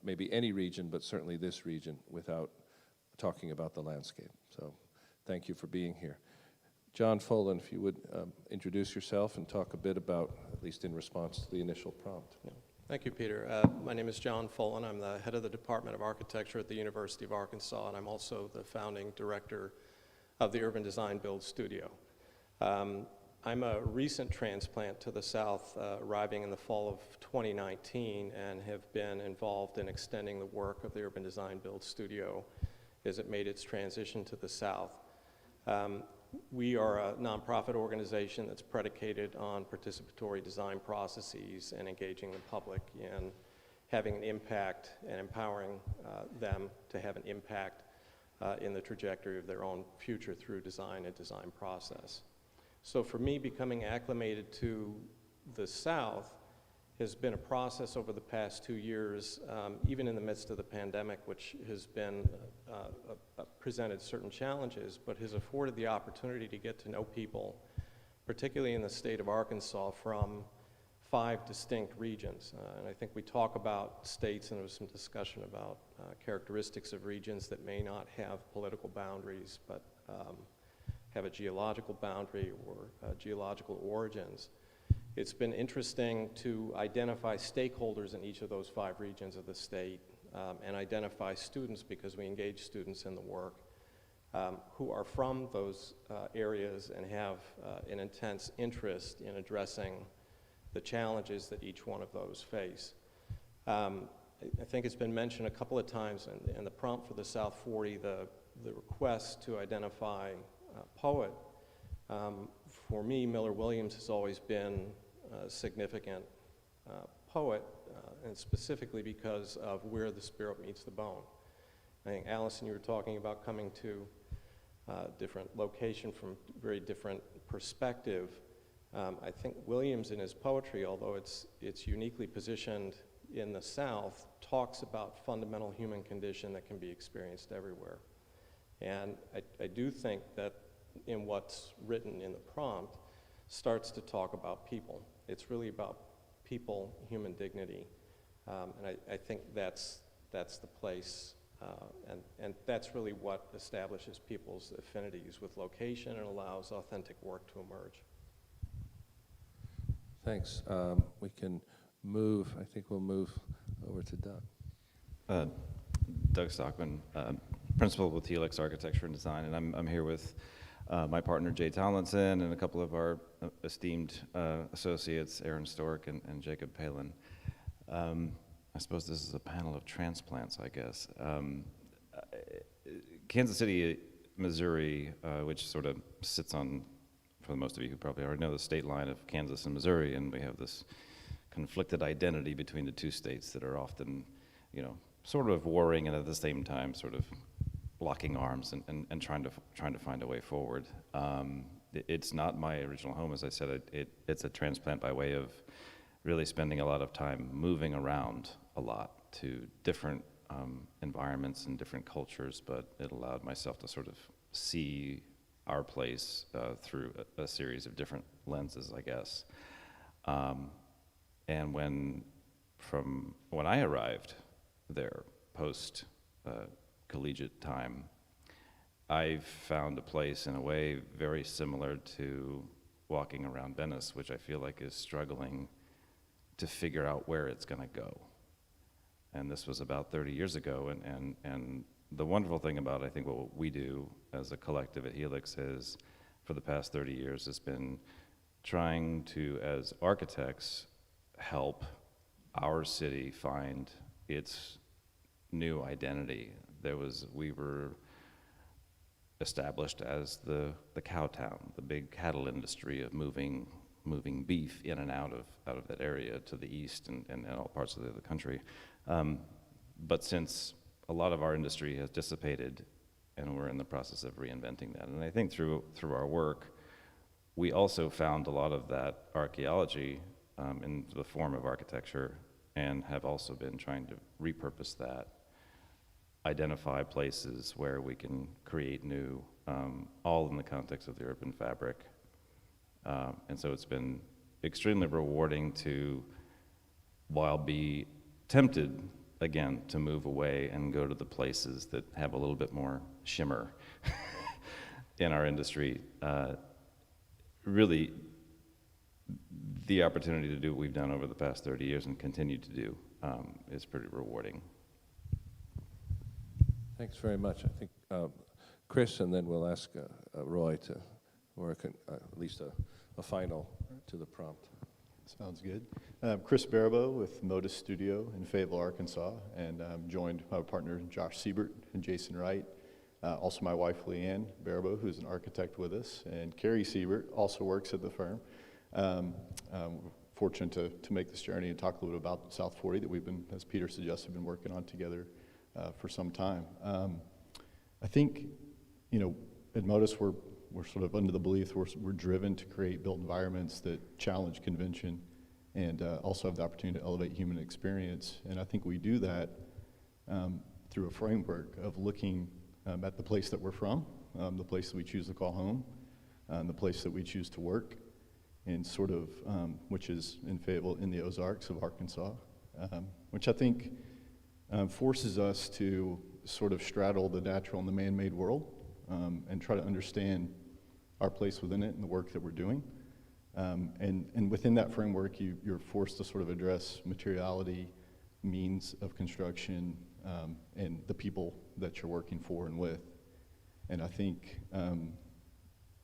maybe any region, but certainly this region, without talking about the landscape. So thank you for being here. John Folan, if you would introduce yourself and talk a bit about, at least in response to the initial prompt. Thank you, Peter. My name is John Folan. I'm the head of the Department of Architecture at the University of Arkansas, and I'm also the founding director of the Urban Design Build Studio. I'm a recent transplant to the South, arriving in the fall of 2019, and have been involved in extending the work of the Urban Design Build Studio as it made its transition to the South. We are a nonprofit organization that's predicated on participatory design processes and engaging the public in having an impact and empowering them to have an impact in the trajectory of their own future through design and design process. So for me, becoming acclimated to the South has been a process over the past 2 years, even in the midst of the pandemic, which has been presented certain challenges, but has afforded the opportunity to get to know people, particularly in the state of Arkansas, from 5 distinct regions. And I think we talk about states, and there was some discussion about characteristics of regions that may not have political boundaries, but have a geological boundary or geological origins. It's been interesting to identify stakeholders in each of those 5 regions of the state and identify students, because we engage students in the work, who are from those areas and have an intense interest in addressing the challenges that each one of those face. I think it's been mentioned a couple of times in the prompt for the South 40, the request to identify a poet. For me, Miller Williams has always been a significant poet, and specifically because of where the spirit meets the bone. I think, Allison, you were talking about coming to a different location from very different perspective. I think Williams in his poetry, although it's uniquely positioned in the South, talks about fundamental human condition that can be experienced everywhere. And I do think that in what's written in the prompt starts to talk about people. It's really about people, human dignity, and I think that's the place, and that's really what establishes people's affinities with location and allows authentic work to emerge. Thanks. We can move, I think we'll move over to Doug. Doug Stockman, principal with Helix Architecture and Design, and I'm here with my partner Jay Tomlinson and a couple of our esteemed associates, Aaron Stork and Jacob Palin. I suppose this is a panel of transplants, I guess. Kansas City, Missouri, which sort of sits on, for most of you who probably already know, the state line of Kansas and Missouri, and we have this conflicted identity between the 2 states that are often, sort of warring and at the same time sort of locking arms and trying to find a way forward. It's not my original home, as I said. It's a transplant by way of really spending a lot of time moving around a lot to different environments and different cultures, but it allowed myself to sort of see our place through a series of different lenses, I guess. And when I arrived there post collegiate time, I found a place in a way very similar to walking around Venice, which I feel like is struggling to figure out where it's going to go. And this was about 30 years ago, and the wonderful thing about, I think, what we do as a collective at Helix is, for the past 30 years, has been trying to, as architects, help our city find its new identity. We were established as the cow town, the big cattle industry of moving beef in and out of that area to the east and all parts of the country. But since a lot of our industry has dissipated, and we're in the process of reinventing that, and I think through our work, we also found a lot of that archaeology in the form of architecture, and have also been trying to repurpose that, identify places where we can create new, all in the context of the urban fabric. And so it's been extremely rewarding to, while be tempted, again, to move away and go to the places that have a little bit more shimmer in our industry, really, the opportunity to do what we've done over the past 30 years and continue to do is pretty rewarding. Thanks very much. I think Chris, and then we'll ask Roy to work at least a final to the prompt. Sounds good. Chris Barabo with Modus Studio in Fayeteville, Arkansas, and I'm joined by my partner Josh Siebert and Jason Wright. Also my wife Leanne Barabo, who's an architect with us, and Carrie Siebert also works at the firm. Fortunate to make this journey and talk a little bit about South 40 that we've been, as Peter suggested, been working on together for some time. I think, at Modus we're sort of under the belief we're driven to create built environments that challenge convention and also have the opportunity to elevate human experience. And I think we do that through a framework of looking at the place that we're from, the place that we choose to call home, the place that we choose to work, and sort of, which is in Fayetteville in the Ozarks of Arkansas, which I think forces us to sort of straddle the natural and the man-made world and try to understand our place within it and the work that we're doing. And within that framework, you're forced to sort of address materiality, means of construction, and the people that you're working for and with. And I think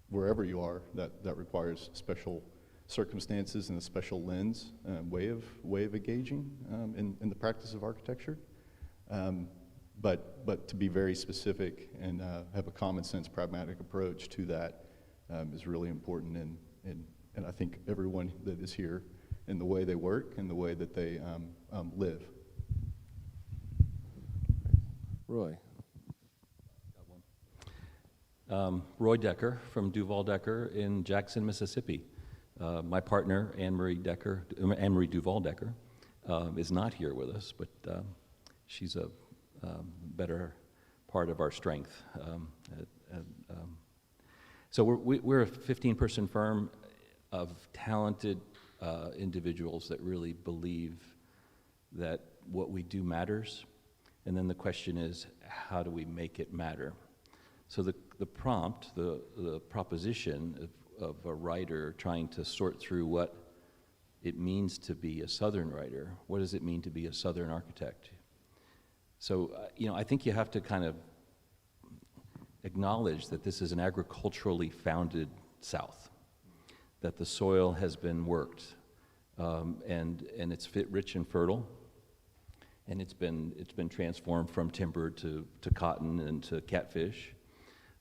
wherever you are, that requires special circumstances and a special lens, way of engaging in the practice of architecture. But to be very specific and have a common sense, pragmatic approach to that is really important. And I think everyone that is here in the way they work and the way that they live. Roy. Roy Decker from Duval Decker in Jackson, Mississippi. My partner, Anne Marie Duval Decker, is not here with us, but she's a better part of our strength. So we're a 15-person firm of talented individuals that really believe that what we do matters, and then the question is, how do we make it matter? So the prompt, the proposition of a writer trying to sort through what it means to be a Southern writer, what does it mean to be a Southern architect? So, I think you have to kind of acknowledge that this is an agriculturally founded South, that the soil has been worked, and it's rich and fertile, and it's been transformed from timber to cotton and to catfish.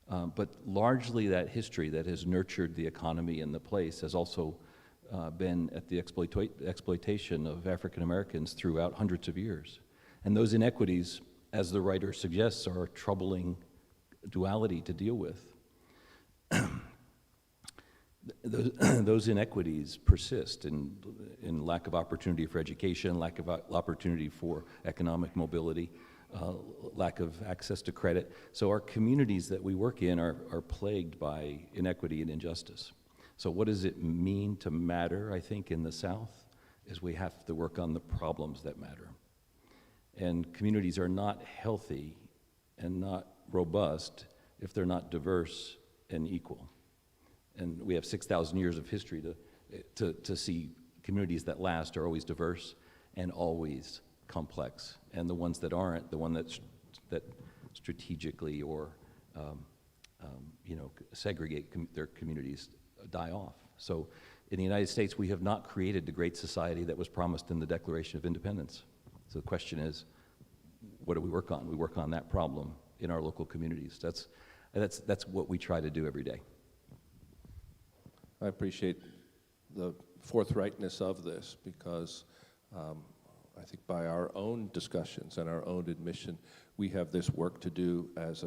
But largely that history that has nurtured the economy in the place has also been at the exploitation of African Americans throughout hundreds of years. And those inequities, as the writer suggests, are a troubling duality to deal with. Those inequities persist in lack of opportunity for education, lack of opportunity for economic mobility, lack of access to credit. So our communities that we work in are plagued by inequity and injustice. So what does it mean to matter, I think, in the South, is we have to work on the problems that matter. And communities are not healthy and not robust if they're not diverse and equal. And we have 6,000 years of history to see communities that last are always diverse and always complex. And the ones that aren't, the one that strategically or segregate their communities die off. So in the United States, we have not created the great society that was promised in the Declaration of Independence. So the question is, what do we work on? We work on that problem in our local communities. That's what we try to do every day. I appreciate the forthrightness of this because I think by our own discussions and our own admission, we have this work to do as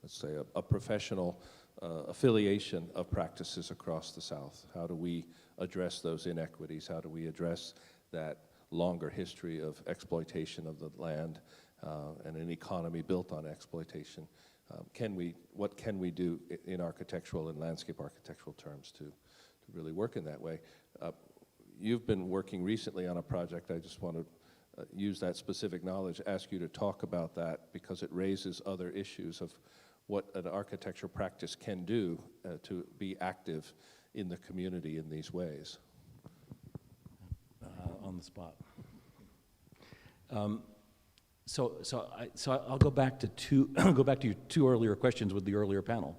let's say, a professional affiliation of practices across the South. How do we address those inequities? How do we address that longer history of exploitation of the land and an economy built on exploitation? What can we do in architectural and landscape architectural terms to really work in that way? You've been working recently on a project. I just want to use that specific knowledge, ask you to talk about that because it raises other issues of what an architecture practice can do to be active in the community in these ways. On the spot. So I'll go back to your two earlier questions with the earlier panel.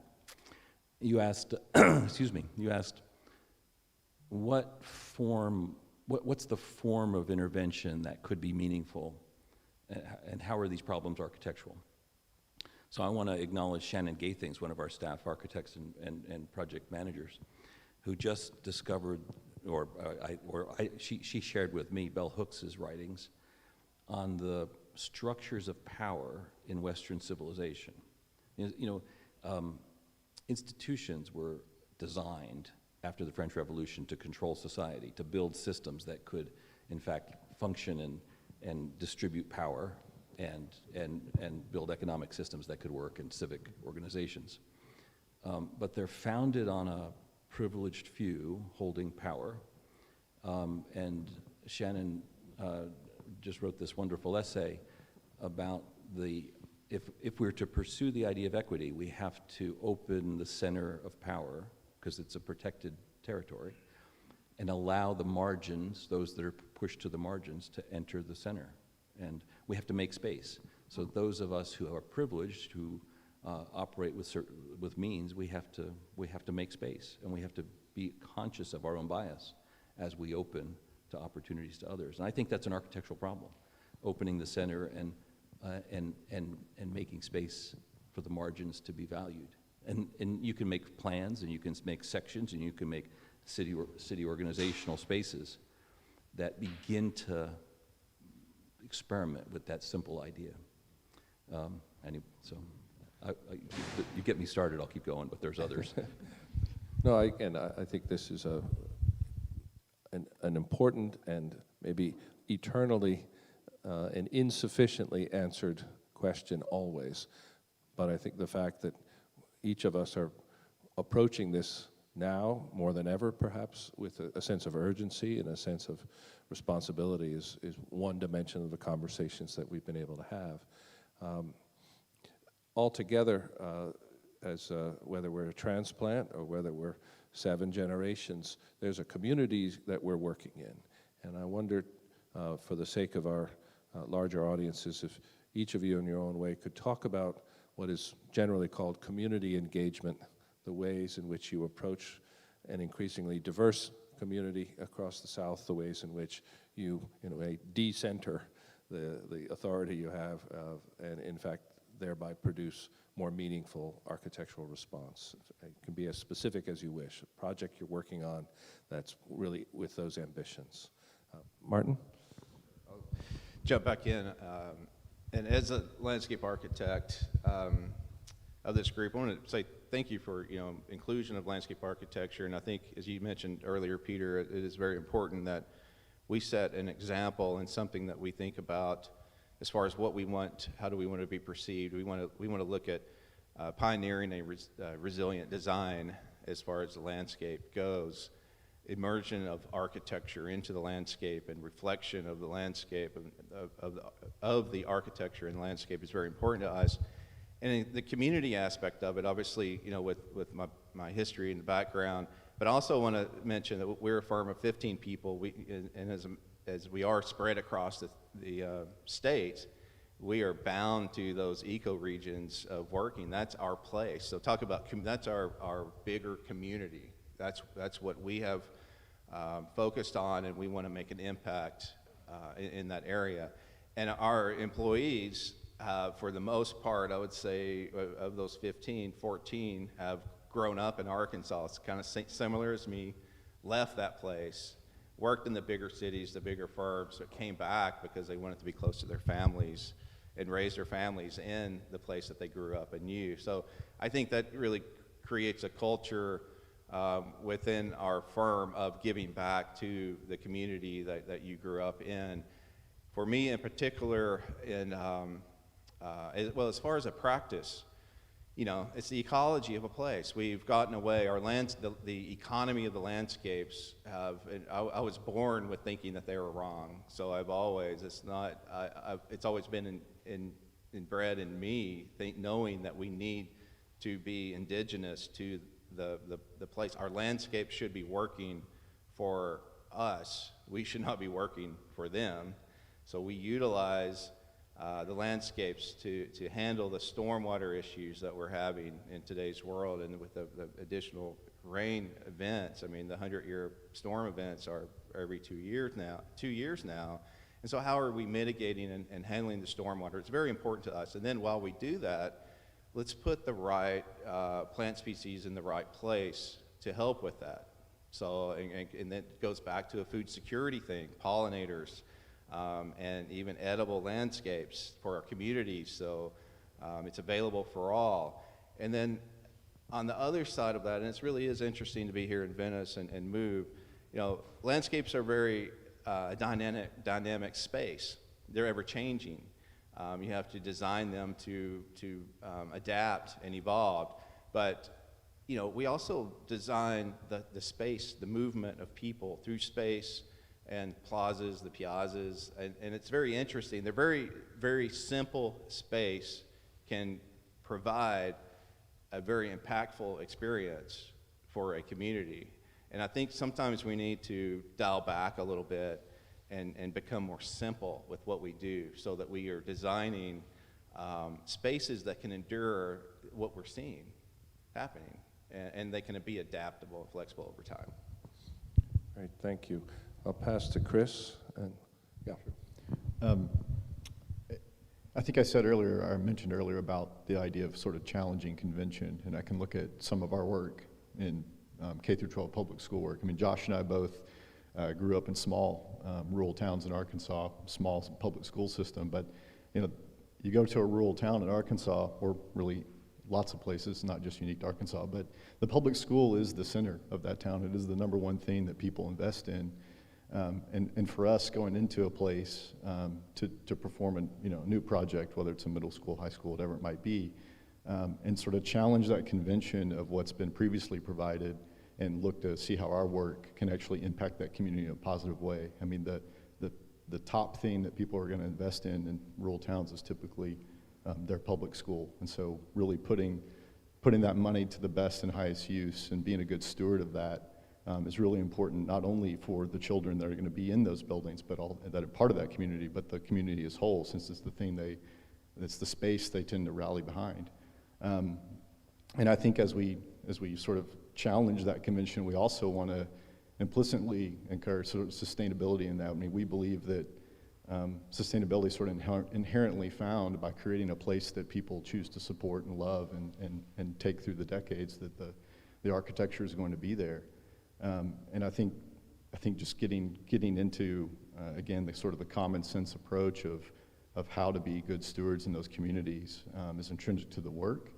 You asked, excuse me, you asked what's the form of intervention that could be meaningful, and how are these problems architectural? So I want to acknowledge Shannon Gaithings, one of our staff architects and project managers, who just discovered, she shared with me Bell Hooks's writings on the structures of power in Western civilization. Institutions were designed after the French Revolution to control society, to build systems that could, in fact, function and distribute power and build economic systems that could work in civic organizations. But they're founded on a privileged few holding power. And Shannon just wrote this wonderful essay about if we're to pursue the idea of equity, we have to open the center of power, because it's a protected territory, and allow the margins, those that are pushed to the margins, to enter the center. And we have to make space. So those of us who are privileged, who operate with means, we have to make space, and we have to be conscious of our own bias as we open to opportunities to others. And I think that's an architectural problem, opening the center and making space for the margins to be valued. And you can make plans, and you can make sections, and you can make city organizational spaces that begin to experiment with that simple idea. You get me started, I'll keep going, but there's others. No, I think this is an important and maybe eternally and insufficiently answered question always. But I think the fact that each of us are approaching this now more than ever, perhaps, with a sense of urgency and a sense of responsibility is one dimension of the conversations that we've been able to have. Altogether, as whether we're a transplant or whether we're 7 generations, there's a community that we're working in. And I wonder, for the sake of our larger audiences, if each of you in your own way could talk about what is generally called community engagement, the ways in which you approach an increasingly diverse community across the South, the ways in which you, in a way, decenter the authority you have, and in fact, thereby produce more meaningful architectural response. It can be as specific as you wish, a project you're working on that's really with those ambitions. Martin? I'll jump back in. And as a landscape architect of this group, I want to say thank you for inclusion of landscape architecture. And I think, as you mentioned earlier, Peter, it is very important that we set an example and something that we think about as far as what we want, how do we want to be perceived. We want to look at pioneering a resilient design as far as the landscape goes. Immersion of architecture into the landscape and reflection of the landscape of the architecture and landscape is very important to us. And the community aspect of it, obviously, with my history and background, but I also want to mention that we're a firm of 15 people, and as we are spread across the state, we are bound to those eco-regions of working. That's our place. So talk about, that's our bigger community. That's what we have focused on, and we want to make an impact in that area. And our employees, for the most part, I would say, of those 15, 14 have grown up in Arkansas. It's kind of similar as me, left that place, worked in the bigger cities, the bigger firms, but came back because they wanted to be close to their families and raise their families in the place that they grew up and knew. So I think that really creates a culture within our firm of giving back to the community that you grew up in. For me in particular, as far as a practice, it's the ecology of a place. We've gotten away, the economy of the landscapes I was born with thinking that they were wrong. So it's always been inbred in me, knowing that we need to be indigenous to the place. Our landscape should be working for us. We should not be working for them. So we utilize the landscapes to handle the stormwater issues that we're having in today's world, and with the additional rain events. I mean, the 100-year storm events are every 2 years now. And so how are we mitigating and handling the stormwater? It's very important to us. And then while we do that, let's put the right plant species in the right place to help with that. So, and that goes back to a food security thing, pollinators, and even edible landscapes for our communities, so it's available for all. And then on the other side of that, and it really is interesting to be here in Venice and move, you know, landscapes are very dynamic space. They're ever changing. You have to design them to adapt and evolve. But you know, we also design the space, the movement of people through space and plazas, the piazzas, and it's very interesting. They're very, very simple space can provide a very impactful experience for a community. And I think sometimes we need to dial back a little bit and become more simple with what we do, so that we are designing spaces that can endure what we're seeing happening, and they can be adaptable and flexible over time. Great, thank you. I'll pass to Chris. And yeah. I think I said earlier, or mentioned earlier, about the idea of sort of challenging convention, and I can look at some of our work in K through 12 public school work. I mean, Josh and I both grew up in small rural towns in Arkansas, small public school system, but you know, you go to a rural town in Arkansas, or really lots of places, not just unique to Arkansas, but the public school is the center of that town. It is the number one thing that people invest in. And for us, going into a place to perform a new project, whether it's a middle school, high school, whatever it might be, and sort of challenge that convention of what's been previously provided, and look to see how our work can actually impact that community in a positive way. I mean, the top thing that people are going to invest in rural towns is typically their public school, and so really putting that money to the best and highest use and being a good steward of that is really important, not only for the children that are going to be in those buildings, but all that are part of that community, but the community as whole, since it's the thing it's the space they tend to rally behind. And I think as we sort of challenge that convention, we also want to implicitly encourage sort of sustainability in that. I mean, we believe that sustainability is sort of inherently found by creating a place that people choose to support and love and take through the decades that the architecture is going to be there. And I think just getting into again the sort of the common sense approach of how to be good stewards in those communities is intrinsic to the work.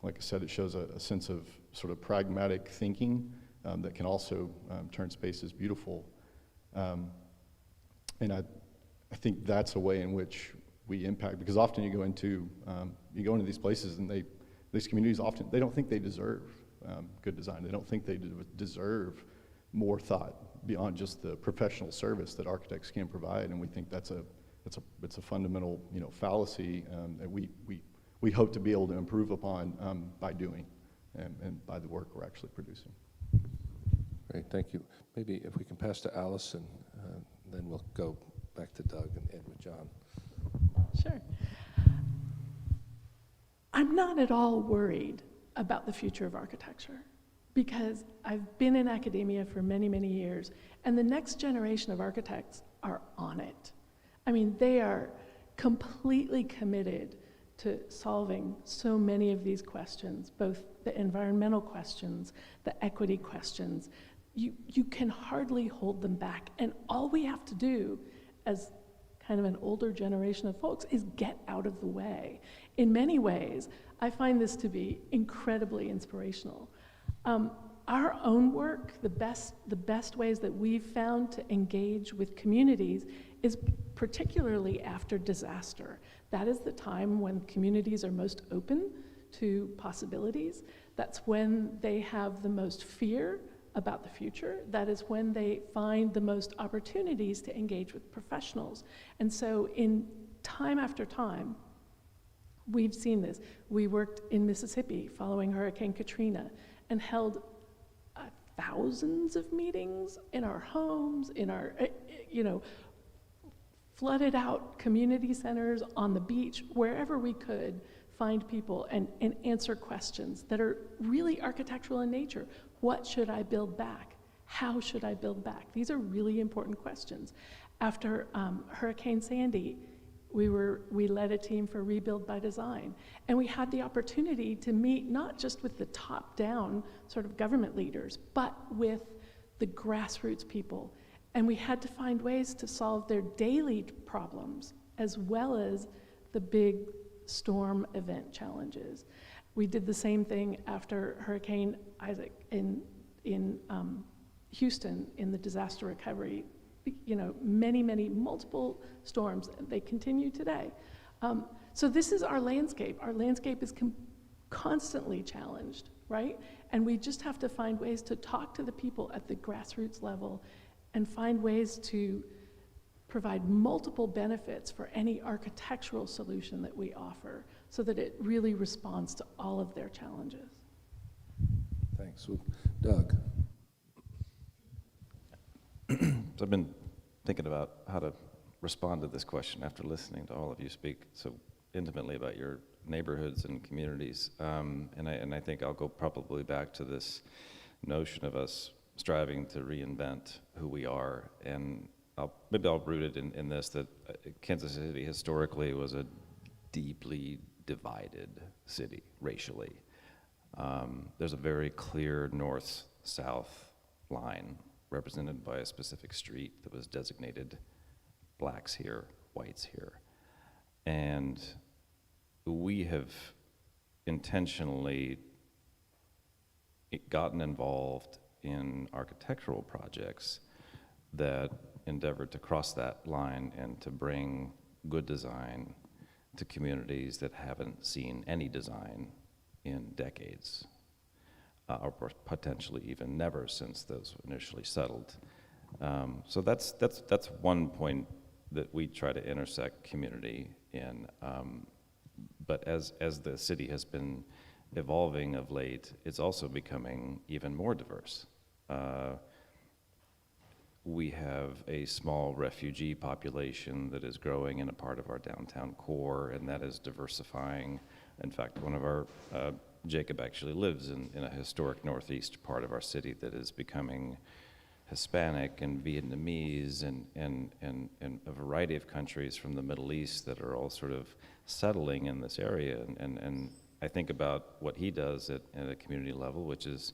Like I said, it shows a sense of sort of pragmatic thinking that can also turn spaces beautiful. And I think that's a way in which we impact, because often you go into these places and these communities often, they don't think they deserve good design. They don't think they deserve more thought beyond just the professional service that architects can provide, and we think it's a fundamental fallacy that we hope to be able to improve upon by doing and by the work we're actually producing. Great, thank you. Maybe if we can pass to Allison, then we'll go back to Doug and end with John. Sure. I'm not at all worried about the future of architecture, because I've been in academia for many, many years, and the next generation of architects are on it. I mean, they are completely committed to solving so many of these questions, both the environmental questions, the equity questions. You can hardly hold them back, and all we have to do as kind of an older generation of folks is get out of the way. In many ways, I find this to be incredibly inspirational. Our own work, the best ways that we've found to engage with communities is particularly after disaster. That is the time when communities are most open to possibilities. That's when they have the most fear about the future. That is when they find the most opportunities to engage with professionals. And so in time after time, We've seen this. We worked in Mississippi following Hurricane Katrina and held thousands of meetings in our homes, in our, flooded out community centers, on the beach, wherever we could find people and answer questions that are really architectural in nature. What should I build back? How should I build back? These are really important questions. After Hurricane Sandy, we led a team for Rebuild by Design, and we had the opportunity to meet not just with the top-down sort of government leaders, but with the grassroots people. And we had to find ways to solve their daily problems as well as the big storm event challenges. We did the same thing after Hurricane Isaac in Houston in the disaster recovery. Multiple storms. They continue today. So this is our landscape. Our landscape is constantly challenged, right? And we just have to find ways to talk to the people at the grassroots level and find ways to provide multiple benefits for any architectural solution that we offer so that it really responds to all of their challenges. Thanks. Doug. So I've been thinking about how to respond to this question after listening to all of you speak so intimately about your neighborhoods and communities. And I think I'll go probably back to this notion of us striving to reinvent who we are. And maybe I'll root it in this, that Kansas City historically was a deeply divided city racially. There's a very clear north-south line represented by a specific street that was designated blacks here, whites here. And we have intentionally gotten involved in architectural projects that endeavored to cross that line and to bring good design to communities that haven't seen any design in decades. Or potentially even never since those initially settled. So that's one point that we try to intersect community in. But as the city has been evolving of late, it's also becoming even more diverse. We have a small refugee population that is growing in a part of our downtown core, and that is diversifying. In fact, one of our Jacob actually lives in a historic northeast part of our city that is becoming Hispanic and Vietnamese and a variety of countries from the Middle East that are all sort of settling in this area. And I think about what he does at a community level, which is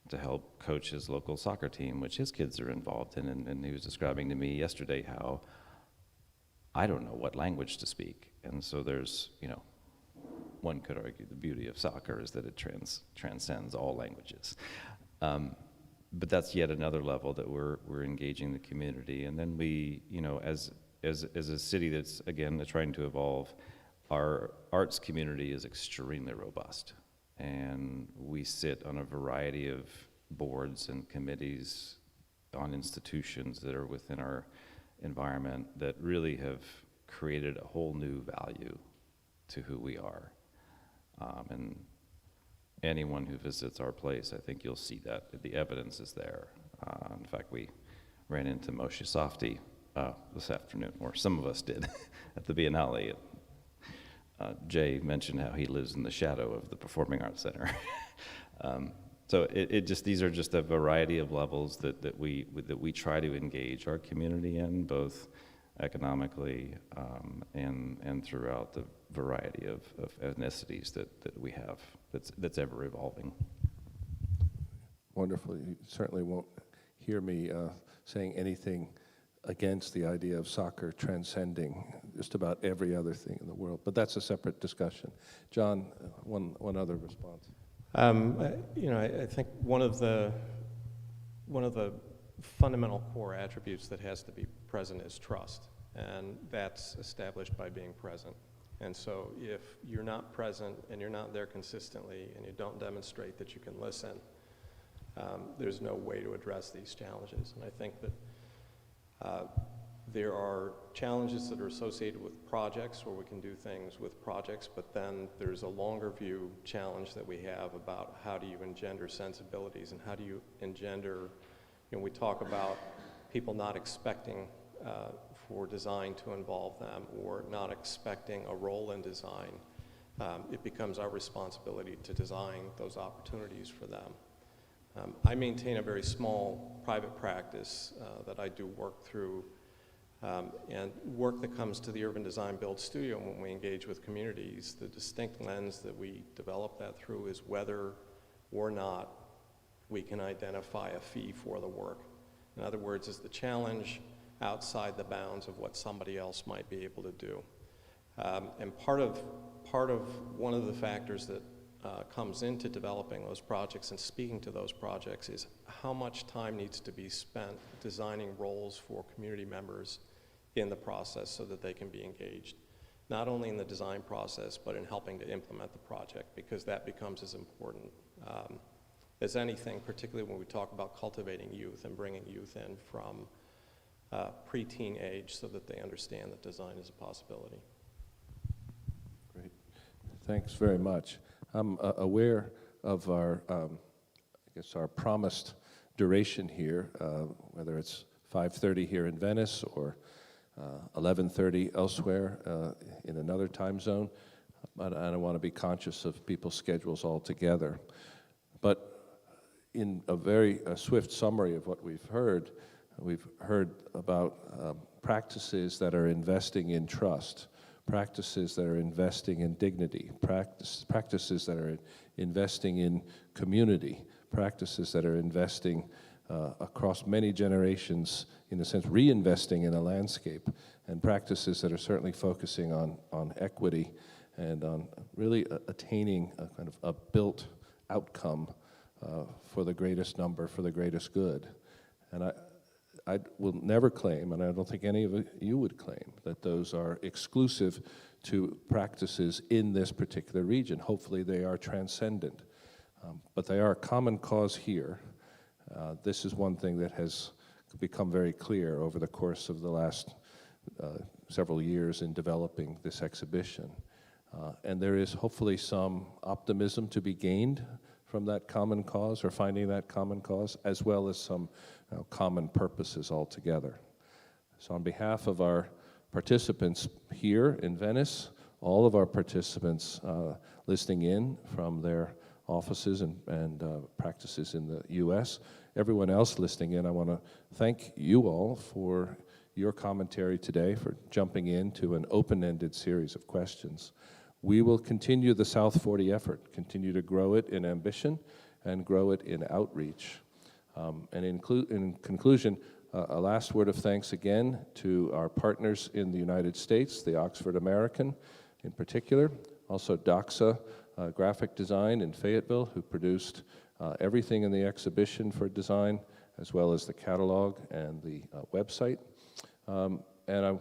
to help coach his local soccer team, which his kids are involved in. And he was describing to me yesterday how I don't know what language to speak. And so there's, one could argue the beauty of soccer is that it transcends all languages. But that's yet another level that we're engaging the community. And then we, as a city that's, again, trying to evolve, our arts community is extremely robust. And we sit on a variety of boards and committees on institutions that are within our environment that really have created a whole new value to who we are. And anyone who visits our place, I think you'll see that the evidence is there. In fact, we ran into Moshe Safdie this afternoon, or some of us did, at the Biennale. Jay mentioned how he lives in the shadow of the Performing Arts Center. So these are just a variety of levels that we try to engage our community in, both economically and throughout the variety of ethnicities that we have that's ever evolving. Wonderful. You certainly won't hear me saying anything against the idea of soccer transcending just about every other thing in the world, but that's a separate discussion. John, one other response. I think one of the fundamental core attributes that has to be present is trust, and that's established by being present. And so if you're not present and you're not there consistently and you don't demonstrate that you can listen, there's no way to address these challenges. And I think that There are challenges that are associated with projects where we can do things with projects, but then there's a longer view challenge that we have about how do you engender sensibilities and how do you engender, we talk about people not expecting for design to involve them or not expecting a role in design. It becomes our responsibility to design those opportunities for them. I maintain a very small private practice that I do work through, and work that comes to the Urban Design Build Studio when we engage with communities. The distinct lens that we develop that through is whether or not we can identify a fee for the work. In other words, is the challenge outside the bounds of what somebody else might be able to do. And part of one of the factors that comes into developing those projects and speaking to those projects is how much time needs to be spent designing roles for community members in the process so that they can be engaged, not only in the design process, but in helping to implement the project, because that becomes as important as anything, particularly when we talk about cultivating youth and bringing youth in from preteen age so that they understand that design is a possibility. Great. Thanks very much. I'm aware of our, our promised duration here, whether it's 5:30 here in Venice or 11:30 elsewhere in another time zone, but I don't want to be conscious of people's schedules altogether. But in a very swift summary of what we've heard about practices that are investing in trust, practices that are investing in dignity, practices that are investing in community, practices that are investing across many generations, in a sense, reinvesting in a landscape, and practices that are certainly focusing on equity and on really attaining a kind of a built outcome for the greatest number, for the greatest good. And I will never claim, and I don't think any of you would claim, that those are exclusive to practices in this particular region. Hopefully they are transcendent, but they are a common cause here. This is one thing that has become very clear over the course of the last several years in developing this exhibition. And there is hopefully some optimism to be gained from that common cause, or finding that common cause, as well as some common purposes altogether. So on behalf of our participants here in Venice, all of our participants listening in from their offices and practices in the US, everyone else listening in, I want to thank you all for your commentary today, for jumping into an open-ended series of questions. We will continue the South 40 effort, continue to grow it in ambition and grow it in outreach. And in conclusion, a last word of thanks again to our partners in the United States, the Oxford American in particular, also DOXA Graphic Design in Fayetteville, who produced everything in the exhibition for design, as well as the catalog and the website. And I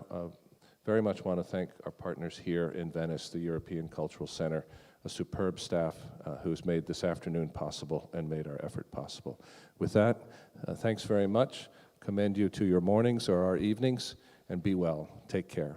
very much want to thank our partners here in Venice, the European Cultural Center, a superb staff who's made this afternoon possible and made our effort possible. With that, thanks very much. Commend you to your mornings or our evenings, and be well. Take care.